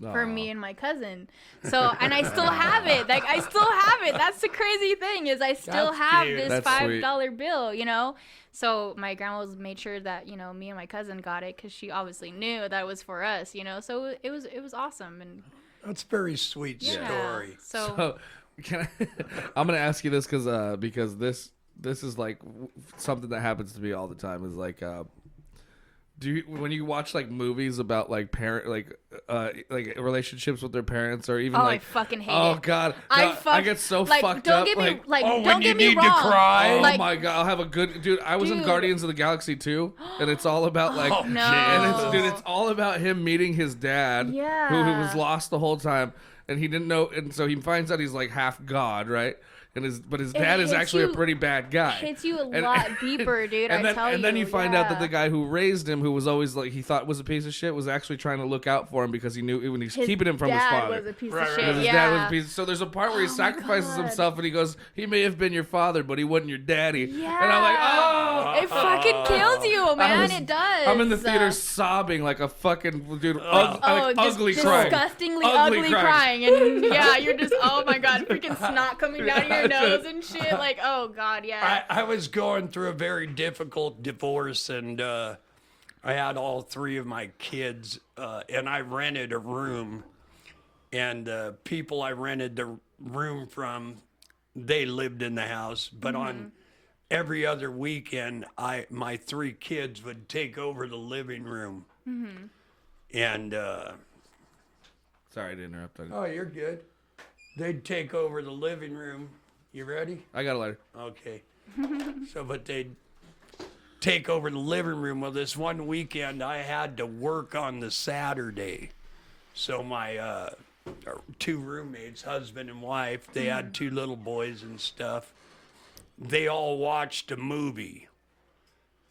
For me and my cousin. So, and I still have it. Like, I still have it. That's the crazy thing, is I still have this $5 bill, So my grandma made sure that, me and my cousin got it, because she obviously knew that it was for us, So it was awesome. And that's a very sweet story. So I'm gonna ask you this because this is like something that happens to me all the time. Is like, when you watch like movies about like parent like relationships with their parents, or even I fucking hate it. Oh God, I get so fucked up. Don't get me need wrong. to cry. Oh my God, I'll have a good dude. I was in Guardians of the Galaxy 2, and it's all about like, no. and it's all about him meeting his dad, who was lost the whole time, and he didn't know, and so he finds out he's like half God, right? But his dad is actually a pretty bad guy. Hits you a lot deeper, dude. And then you find out that the guy who raised him, who was always like he thought was a piece of shit, was actually trying to look out for him because he knew when he's keeping him from his father. Was a piece of shit. His dad was a piece. So there's a part where he sacrifices himself, and he goes, "He may have been your father, but he wasn't your daddy." Yeah. And I'm like, oh, it fucking kills you, man. It does. I'm in the theater sobbing like a fucking dude, ugly crying, disgustingly ugly crying, and you're just, oh my God, freaking snot coming down your nose and shit. Like, oh God, yeah. I was going through a very difficult divorce, and I had all 3 of my kids, and I rented a room, and people I rented the room from, they lived in the house, but on every other weekend, my 3 kids would take over the living room, and sorry to interrupt. oh, you're good. They'd take over the living room. You ready? I got a lighter. Okay. But they'd take over the living room. Well, this one weekend I had to work on the Saturday. So my 2 roommates, husband and wife, they had 2 little boys and stuff. They all watched a movie.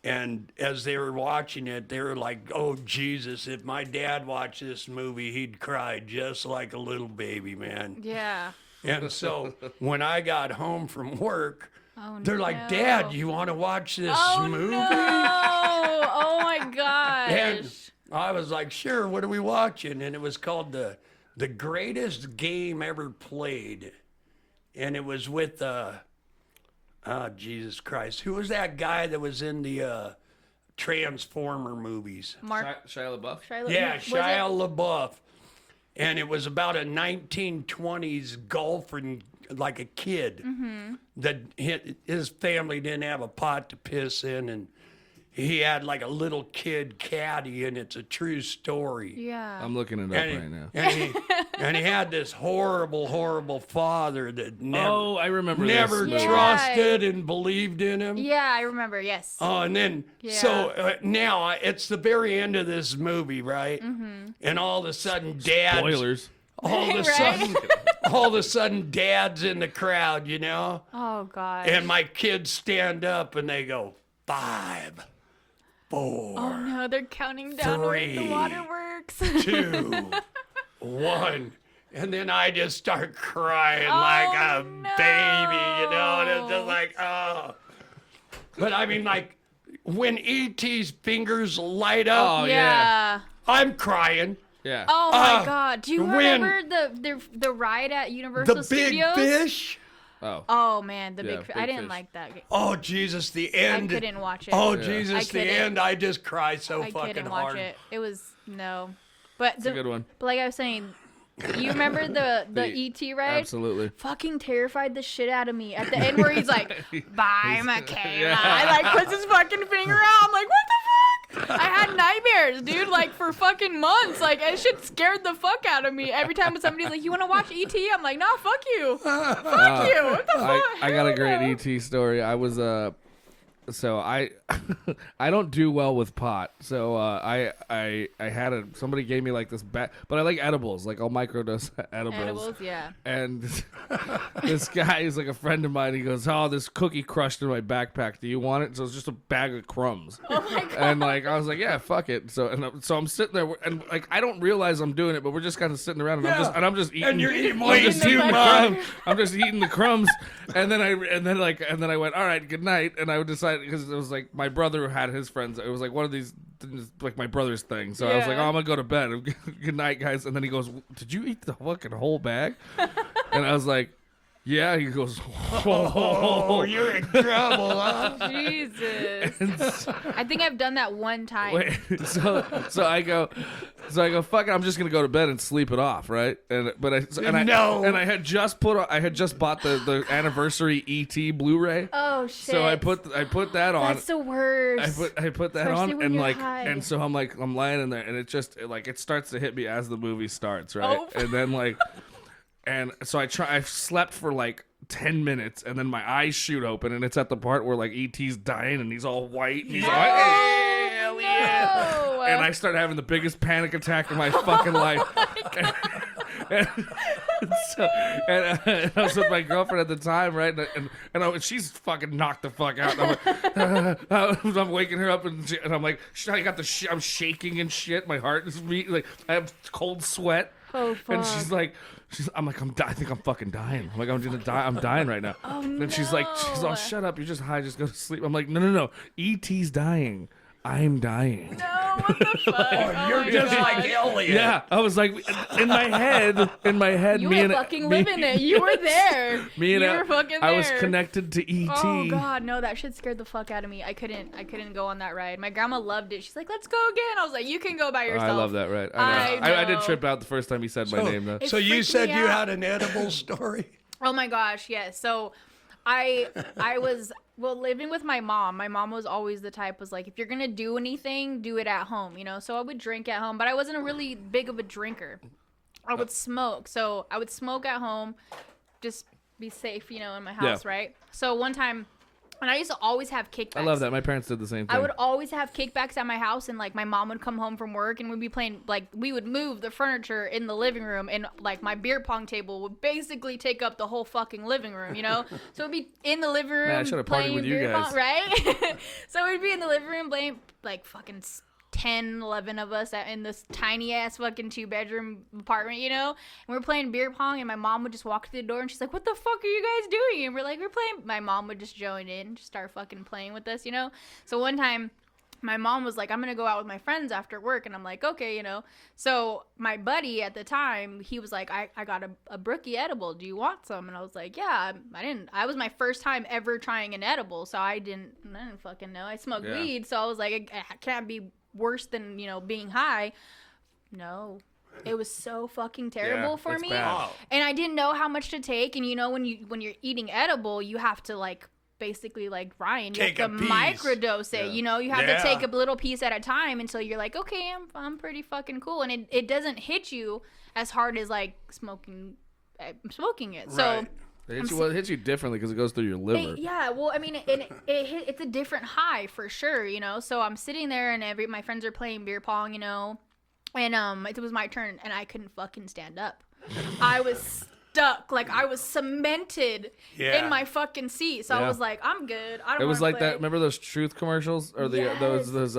And as they were watching it, they were like, "Oh, Jesus, if my dad watched this movie, he'd cry just like a little baby, man." Yeah. And so when I got home from work, they're like, "Dad, you want to watch this movie?" No. Oh my gosh. And I was like, "Sure, what are we watching?" And it was called the Greatest Game Ever Played. And it was with Jesus Christ. Who was that guy that was in the Transformer movies? Shia LaBeouf? Shia LaBeouf. And it was about a 1920s golfer, like a kid, that his family didn't have a pot to piss in, and he had like a little kid caddy, and it's a true story. Yeah. I'm looking it up right now. And he had this horrible, horrible father that I remember never this. trusted and believed in him. Yeah, I remember, yes. Oh, and then, now it's the very end of this movie, right? And all of a sudden, Spoilers. All of a sudden, Dad's in the crowd, Oh, God. And my kids stand up and they go, 5, 4. Oh, no, they're counting down 3, the waterworks. 2, 1. And then I just start crying like a baby, and it's just like, oh. But I mean, like, when E.T.'s fingers light up, I'm crying. Yeah. Oh my God! Do you remember the ride at Universal the Studios? big fish? Oh man, the Yeah, big. Big I didn't Fish. like that. Oh Jesus, the I end. couldn't watch it. Oh Yeah. Jesus, I the couldn't. end. I just cried so I fucking couldn't hard. watch it. It was no. But It's a good one. But like I was saying, you remember the ET ride? Absolutely. Fucking terrified the shit out of me at the end where he's like, "Bye, Micheala." Yeah. I like puts his fucking finger out. I'm like, what the fuck? I had nightmares, dude, like for fucking months. Like that shit scared the fuck out of me. Every time somebody's like, "You want to watch ET?" I'm like, "No, fuck you, fuck you." What the fuck? I got a Hell great no. ET story. I was so I I don't do well with pot. So I had somebody gave me like this but I like edibles, like I'll microdose edibles. Edibles, yeah. And this guy is like a friend of mine. He goes, "Oh, this cookie crushed in my backpack. Do you want it?" So it's just a bag of crumbs. Oh my god. And like I was like, "Yeah, fuck it." So I'm sitting there and like I don't realize I'm doing it, but we're just kind of sitting around and I'm just eating. And you're eating I'm way just too eating the much. crumbs. I'm just eating the crumbs, and then I went, "All right, good night." And I would decide because it was like my brother had his friends. It was like one of these like my brother's thing. So I was like, Yeah. "Oh, I'm gonna go to bed. Good night, guys." And then he goes, "Did you eat the fucking whole bag?" And I was like, "Yeah." He goes, Oh, you're in trouble, huh? Jesus. I think I've done that one time. Wait, so I go, fuck it, I'm just gonna go to bed and sleep it off, right? And I had just bought the anniversary ET Blu-ray. Oh shit. So I put that on. That's the worst. I put that Especially on when and you're like high. and so I'm lying in there and it just it starts to hit me as the movie starts, right? Oh. And then like and so I slept for like 10 minutes and then my eyes shoot open and it's at the part where like ET's dying and he's all white and he's all like, "Hey, hell yeah." No. And I start having the biggest panic attack of my fucking life. And I was with my girlfriend at the time, right? And she's fucking knocked the fuck out. And I'm waking her up, and I'm like, I'm shaking and shit. My heart is beating. Like I have cold sweat. Oh fuck. And I think I'm fucking dying. I'm like, I'm gonna die. I'm dying right now. Oh, and she's like, "Oh, shut up. You're just high. Just go to sleep." I'm like, no. ET's dying. I'm dying. No, what the fuck? Oh, You're my just God. like Elliot. Yeah, I was like, in my head, You me were and fucking living it. You were there. me and you were fucking there. I was connected to ET. Oh god, no, that shit scared the fuck out of me. I couldn't go on that ride. My grandma loved it. She's like, "Let's go again." I was like, "You can go by yourself." I love that ride. I I did know. trip out the first time he said my name though. It So you freaked said me you out. had an edible story? Oh my gosh, yes. So I was living with my mom. My mom was always the type was like, if you're gonna do anything, do it at home, you know. So I would drink at home, but I wasn't a really big of a drinker. I would smoke. So I would smoke at home, just be safe, you know, in my house, Yeah. right? So one time, and I used to always have kickbacks. I love that. My parents did the same thing. I would always have kickbacks at my house, and like my mom would come home from work and we'd be playing, like we would move the furniture in the living room, and like my beer pong table would basically take up the whole fucking living room, you know? So it'd be in the living room Man, I should've partied playing with you beer guys. pong, right? So we'd be in the living room playing like fucking 10, 11 of us in this tiny ass fucking 2-bedroom apartment, you know? And we're playing beer pong, and my mom would just walk to the door and she's like, "What the fuck are you guys doing?" And we're like, "We're playing." My mom would just join in, just start fucking playing with us, you know? So one time, my mom was like, "I'm gonna go out with my friends after work," and I'm like, "Okay," you know. So my buddy at the time, he was like, I got a brookie edible. Do you want some? And I was like, "Yeah." I was my first time ever trying an edible, so I didn't fucking know. I smoked Yeah. weed, so I was like, it can't be worse than, you know, being high. No. It was so fucking terrible Yeah, for it's me. bad. And I didn't know how much to take, and you know when you're eating edible, you have to like basically like Ryan, you Take have a to piece. microdose it. Yeah. You know, you have Yeah. to take a little piece at a time until you're like, okay, I'm pretty fucking cool, and it doesn't hit you as hard as like smoking it. So Right. It hits you differently because it goes through your liver. yeah, well, I mean, it's a different high for sure, you know. So I'm sitting there, and my friends are playing beer pong, you know, and it was my turn, and I couldn't fucking stand up. I was stuck, like I was cemented Yeah. in my fucking seat. So I Yeah. was like, I'm good. I don't. It was wanna like play. that. Remember those truth commercials or Yes. those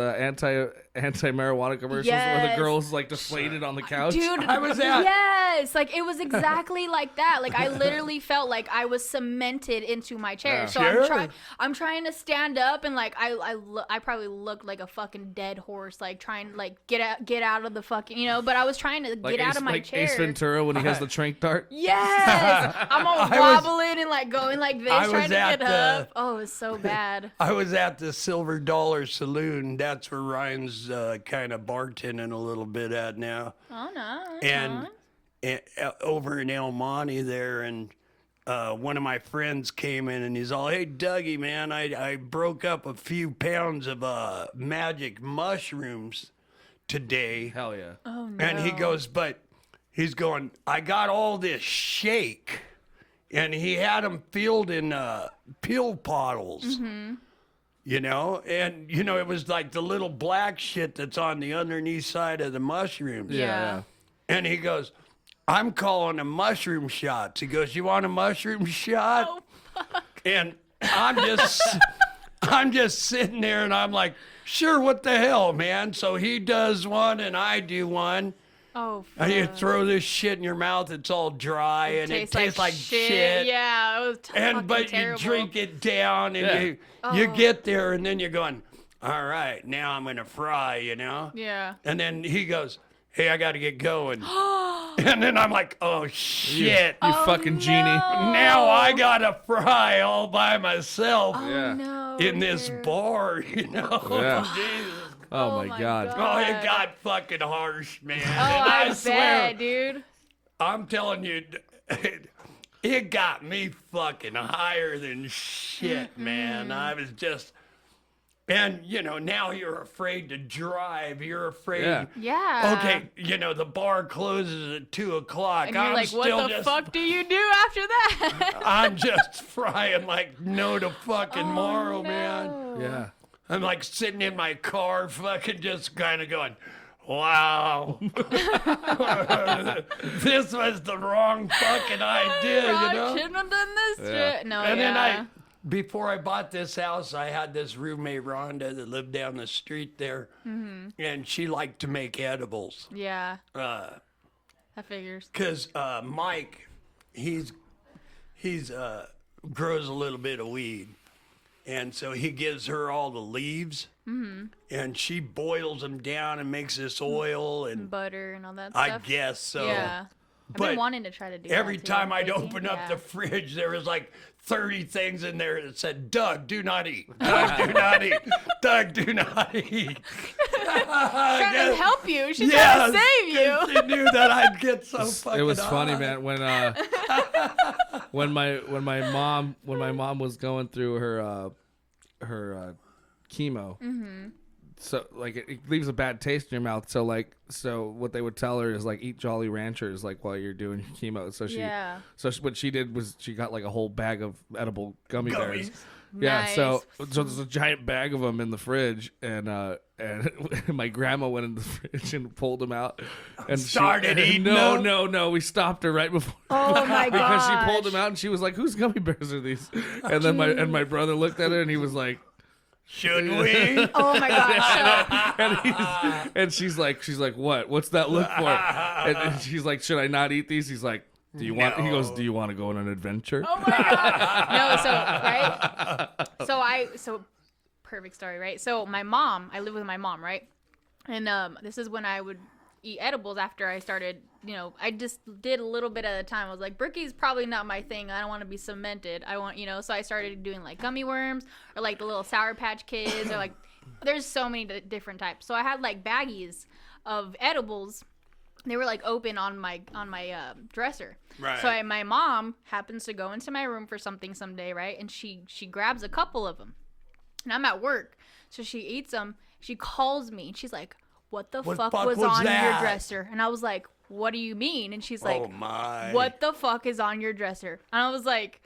anti-marijuana commercials where the Yes. girls like deflated on the couch? Dude, I was at- yes, like it was exactly like that. Like I literally felt like I was cemented into my chair. Yeah. So Sure. I'm trying to stand up, and like I probably looked like a fucking dead horse, like trying to like get out of the fucking, you know. But I was trying to Like get out Ace, of my like chair. Ace Ventura when he has the trank dart. Yes, I'm all I was- wobbling and like going like this, I trying was to at get the- up. Oh, it was so bad. I was at the Silver Dollar Saloon. That's where Ryan's kind of bartending a little bit at now. Oh no. And over in El Monte there, and one of my friends came in and he's all, "Hey, Dougie, man, I broke up a few pounds of magic mushrooms today." Hell yeah. Oh no. And he goes, but he's going, "I got all this shake." And he had them filled in pill bottles. Mm-hmm. You know, and it was like the little black shit that's on the underneath side of the mushrooms. Yeah. And he goes, "I'm calling them mushroom shots." He goes, "You want a mushroom shot?" Oh fuck. And I'm just sitting there and I'm like, "Sure, what the hell, man?" So he does one and I do one. Oh. And you fuck. throw this shit in your mouth, it's all dry and it tastes like shit. Yeah, it was And but terrible. you drink it down and you Oh. get there and then you're going, "All right, now I'm gonna fry," Yeah. And then he goes, "Hey, I gotta get going." And then I'm like, "Oh shit. You fucking genie. Now I gotta fry all by myself Oh Yeah. no. in this dude. bar, Yeah. Jesus. Oh, my god. Oh, it got fucking harsh, man. Oh, And I swear, bet, dude. I'm telling you, it got me fucking higher than shit, man. I was just, and now you're afraid to drive. You're afraid. Yeah. Yeah. Okay, the bar closes at 2:00. And you're I'm like, still what the just, fuck do you do after that? I'm just frying like no to fucking Oh, tomorrow, man. no. Yeah. I'm like sitting in my car, fucking just kind of going, "Wow, this was the wrong fucking idea," I shouldn't have done this Yeah. shit. No, And yeah. then before I bought this house, I had this roommate, Rhonda, that lived down the street there, and she liked to make edibles. Yeah. That figures. Cause Mike, he's grows a little bit of weed, and so he gives her all the leaves, and she boils them down and makes this oil, and Butter and all that I stuff. guess so. Yeah. I've But been wanting to try to do that. Every too. time I'd Crazy. open up Yeah. the fridge, there was like 30 things in there that said, "Doug, do not eat. Doug, do not eat. Doug, do not eat." Trying to help you. She's Yes, trying to save you. 'cause She knew that I'd get so fucking It was funny, high. man, when my mom was going through her chemo. Mm-hmm. So like it leaves a bad taste in your mouth. So what they would tell her is like eat Jolly Ranchers like while you're doing your chemo. So what she did was she got like a whole bag of edible gummy bears. Gummies. Yeah, so Nice. there's a giant bag of them in the fridge, and my grandma went in the fridge and pulled them out, and Started eating No, them? no, we stopped her right before. Oh my god. Because she pulled them out and she was like, "Whose gummy bears are these?" And then my brother looked at her and he was like, Should we? Oh my gosh. and she's like, "What? What's that look for?" And she's like, "Should I not eat these?" He's like, "Do you want?" He goes, No. "Do you want to go on an adventure?" Oh my god. No, so perfect story, right? So I live with my mom, right? And this is when I would eat edibles after I started, I just did a little bit at a time. I was like, Brookie's probably not my thing. I don't want to be cemented. I want, so I started doing like gummy worms or like the little Sour Patch Kids or like, there's so many different types. So I had like baggies of edibles. They were like open on my dresser. Right. So my mom happens to go into my room for something someday, right? And she grabs a couple of them. And I'm at work. So she eats them. She calls me. And she's like, what the fuck was on your that?" dresser? And I was like, what do you mean? And she's like, Oh my. what the fuck is on your dresser? And I was like,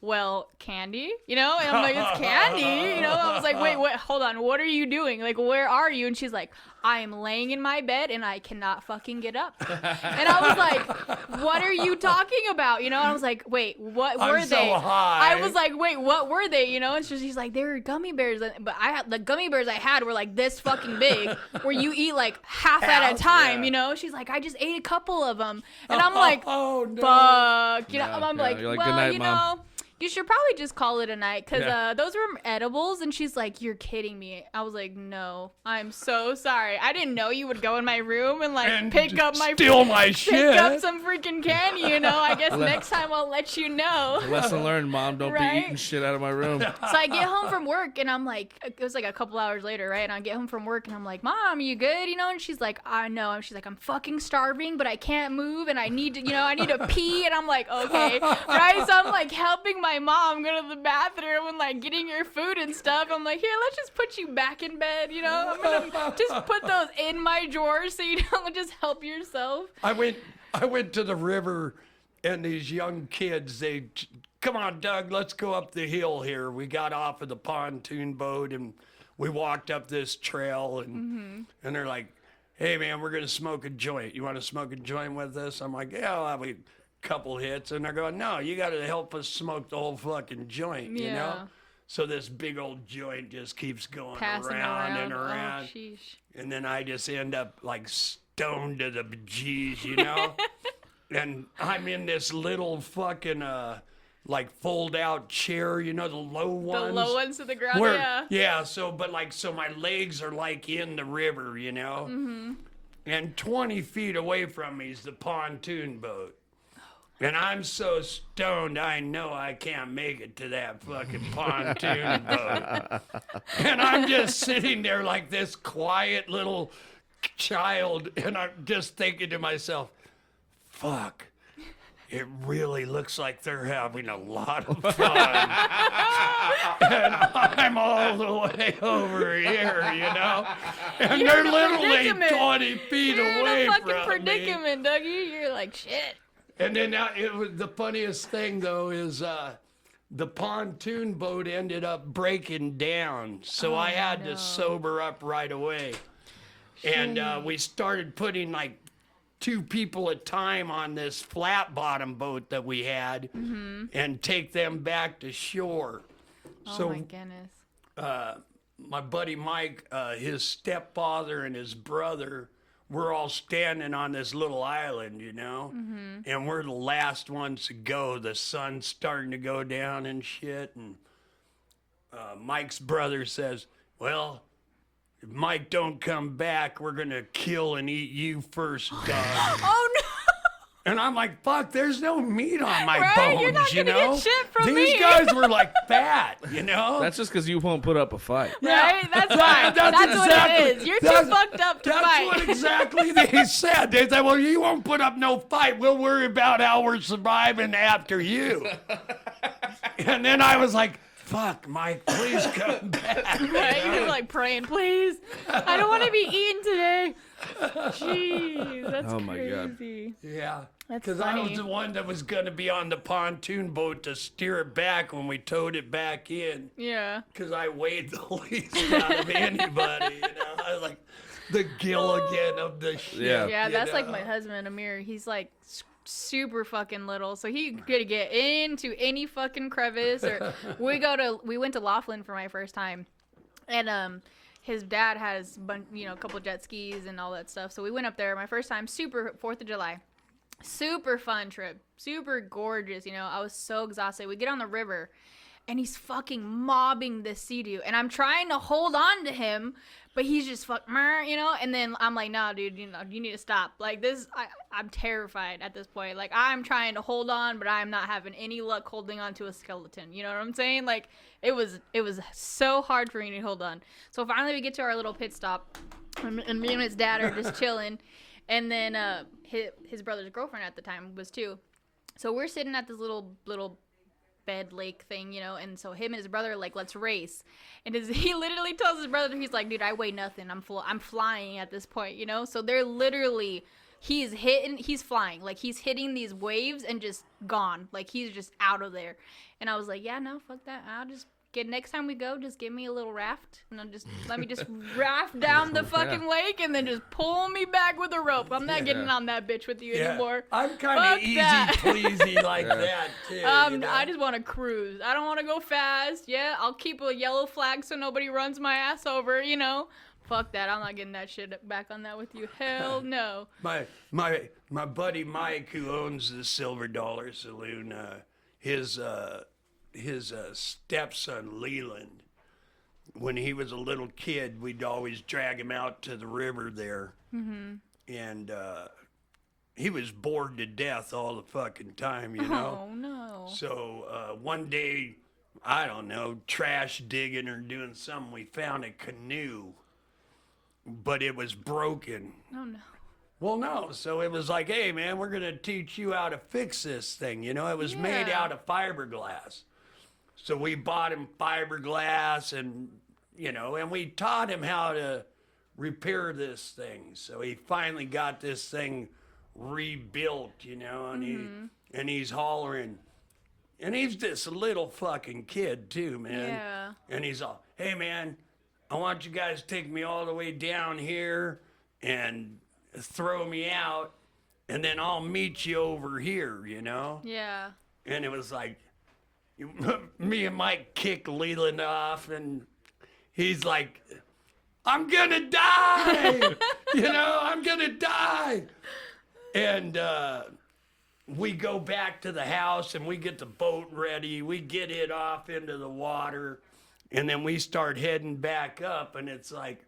well, candy, you know? And I'm like, it's candy, you know? I was like, wait, what? Hold on. What are you doing? Like, where are you? And she's like, I am laying in my bed and I cannot fucking get up. And I was like, what are you talking about? You know? And I was like, wait, what were I'm they? so high. I was like, wait, what were they? You know? And she's like, they were gummy bears. But the gummy bears I had were like this fucking big, where you eat like half at a time, yeah. you know? She's like, I just ate a couple of them. And I'm like, oh, no. fuck. You know? Yeah, I'm yeah. like, You're like, well, "Good night, you Mom." know, you should probably just call it a night, because Yeah. those were edibles. And she's like, you're kidding me. I was like, no, I'm so sorry. I didn't know you would go in my room and like And pick up my steal my pick shit. up some freaking candy, you know. I guess next time I'll let you know. Lesson learned, Mom. Don't Right? be eating shit out of my room. So I get home from work and I'm like, it was like a couple hours later, right? And I get home from work and I'm like, Mom, you good? You know? And she's like, I know. And she's like, I'm fucking starving, but I can't move and I need to, you know, I need to pee. And I'm like, okay, right? So I'm like helping my mom go to the bathroom and like getting her food and stuff. I'm like, here, let's just put you back in bed, you know? I'm gonna just put those in my drawer so you don't just help yourself. I went to the river, and these young kids, come on, Doug, let's go up the hill here. We got off of the pontoon boat, and we walked up this trail, and they're like, hey, man, we're going to smoke a joint. You want to smoke a joint with us? I'm like, yeah, I'll have a couple hits. And they're going, no, you got to help us smoke the whole fucking joint, you know? Yeah. So this big old joint just keeps going Passing around and Oh, around. sheesh. And then I just end up like stoned to the bejeez, you know? And I'm in this little fucking like fold out chair, you know, the low ones. The low ones to the ground, Where, yeah. so my legs are like in the river, you know? Mm-hmm. And 20 feet away from me is the pontoon boat. And I'm so stoned, I know I can't make it to that fucking pontoon boat. And I'm just sitting there like this quiet little child, and I'm just thinking to myself, fuck, it really looks like they're having a lot of fun. And I'm all the way over here, you know? And You're they're in a literally predicament. 20 feet You're away in a fucking from me. predicament, Dougie. You're like, shit. And then it was the funniest thing though is the pontoon boat ended up breaking down, so I had to sober up right away. And we started putting like 2 people at a time on this flat bottom boat that we had, and take them back to shore. Oh my goodness. My buddy Mike, his stepfather and his brother, we're all standing on this little island, you know, and we're the last ones to go. The sun's starting to go down and shit. And Mike's brother says, well, if Mike don't come back, we're going to kill and eat you first, Doug. Oh no. And I'm like, fuck, there's no meat on my Right? bones, You're not you gonna know? get shit from These me. guys were like fat, you know? That's just because you won't put up a fight. Right? That's why. That's what it is. You're too fucked up to That's fight. what exactly they said. They said, well, you won't put up no fight. We'll worry about how we're surviving after you. And then I was like, fuck, Mike, please come back. Right? You're like praying, please. I don't want to be eaten today. Jeez, that's Oh, my God. crazy. Yeah. That's Because I was funny. the one that was going to be on the pontoon boat to steer it back when we towed it back in. Yeah. Because I weighed the least out of anybody, you know? I was like the Gilligan of the shit. Yeah. Yeah, you that's like know? my husband, Amir. He's like super fucking little, so he could get into any fucking crevice. Or we went to Laughlin for my first time, and his dad has a couple jet skis and all that stuff. So we went up there my first time. Super 4th of July. Super fun trip. Super gorgeous, you know. I was so exhausted. We get on the river, and he's fucking mobbing this sea-doo. And I'm trying to hold on to him, but he's just you know. And then I'm like, nah, dude, you need to stop. Like this, I'm terrified at this point. Like I'm trying to hold on, but I'm not having any luck holding on to a skeleton. You know what I'm saying? Like it was so hard for me to hold on. So finally we get to our little pit stop, and me and his dad are just chilling. And then his brother's girlfriend at the time was too. So we're sitting at this little bed lake thing, you know, and so him and his brother are like, let's race. And he literally tells his brother, he's like, dude, I weigh nothing. I'm flying at this point, you know? So they're literally he's flying. Like, he's hitting these waves and just gone. Like, he's just out of there. And I was like, yeah, no, fuck that. I'll just next time we go, just give me a little raft. And let me just raft down the fucking lake and then just pull me back with a rope. I'm not getting on that bitch with you anymore. I'm kind of easy pleasy like that, too. You know? I just want to cruise. I don't want to go fast. Yeah, I'll keep a yellow flag so nobody runs my ass over, you know. Fuck that. I'm not getting that shit back on that with you. Hell no. My buddy Mike, who owns the Silver Dollar Saloon, his stepson Leland, when he was a little kid, we'd always drag him out to the river there, and he was bored to death all the fucking time, you know. Oh no. So one day, I don't know, trash digging or doing something, we found a canoe, but it was broken. Oh no. Well, no. So it was like, hey, man, we're going to teach you how to fix this thing. You know, it was made out of fiberglass. So we bought him fiberglass and, you know, and we taught him how to repair this thing. So he finally got this thing rebuilt, you know, and he's hollering. And he's this little fucking kid, too, man. Yeah. And he's all, hey, man, I want you guys to take me all the way down here and throw me out, and then I'll meet you over here, you know? Yeah. And it was like, me and Mike kick Leland off, and he's like, I'm gonna die! You know, I'm gonna die! And we go back to the house, and we get the boat ready. We get it off into the water, and then we start heading back up, and it's like,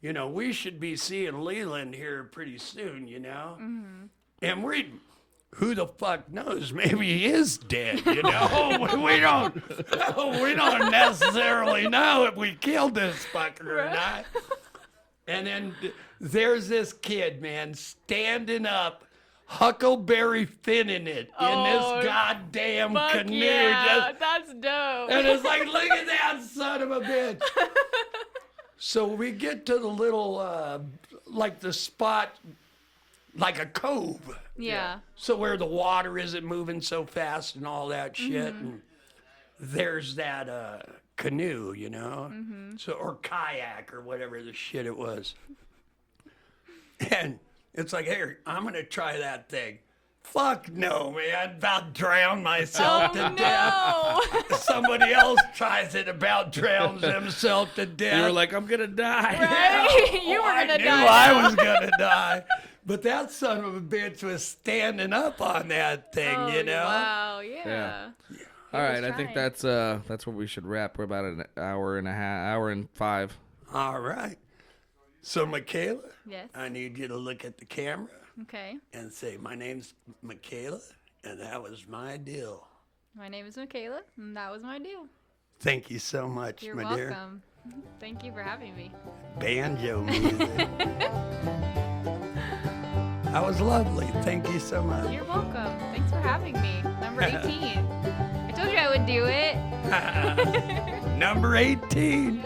you know, we should be seeing Leland here pretty soon, you know? And who the fuck knows? Maybe he is dead, you know? we don't necessarily know if we killed this fucker or not. And then there's this kid, man, standing up, huckleberry finning it in this goddamn canoe. Yeah, that's dope. And it's like, look at that son of a bitch. So we get to the little, like the spot, like a cove. Yeah. So where the water isn't moving so fast and all that shit. And there's that canoe, you know, so or kayak or whatever the shit it was. And it's like, hey, I'm going to try that thing. Fuck no, man. I'd about drown myself to death. Somebody else tries it, about drowns himself to death. You were like, I'm gonna die. Right? You were I gonna knew die. I was gonna die. But that son of a bitch was standing up on that thing, you know? Wow, yeah. All right, I trying. think that's what we should wrap. We're about an hour and a half, hour and 5. All right. So, Micheala, Yes. I need you to look at the camera Okay. and say, my name's Micheala, and that was my deal. My name is Micheala, and that was my deal. Thank you so much, You're my dear. welcome. Thank you for having me. Banjo music. That was lovely. Thank you so much. You're welcome. Thanks for having me. Number 18. I told you I would do it. Number 18.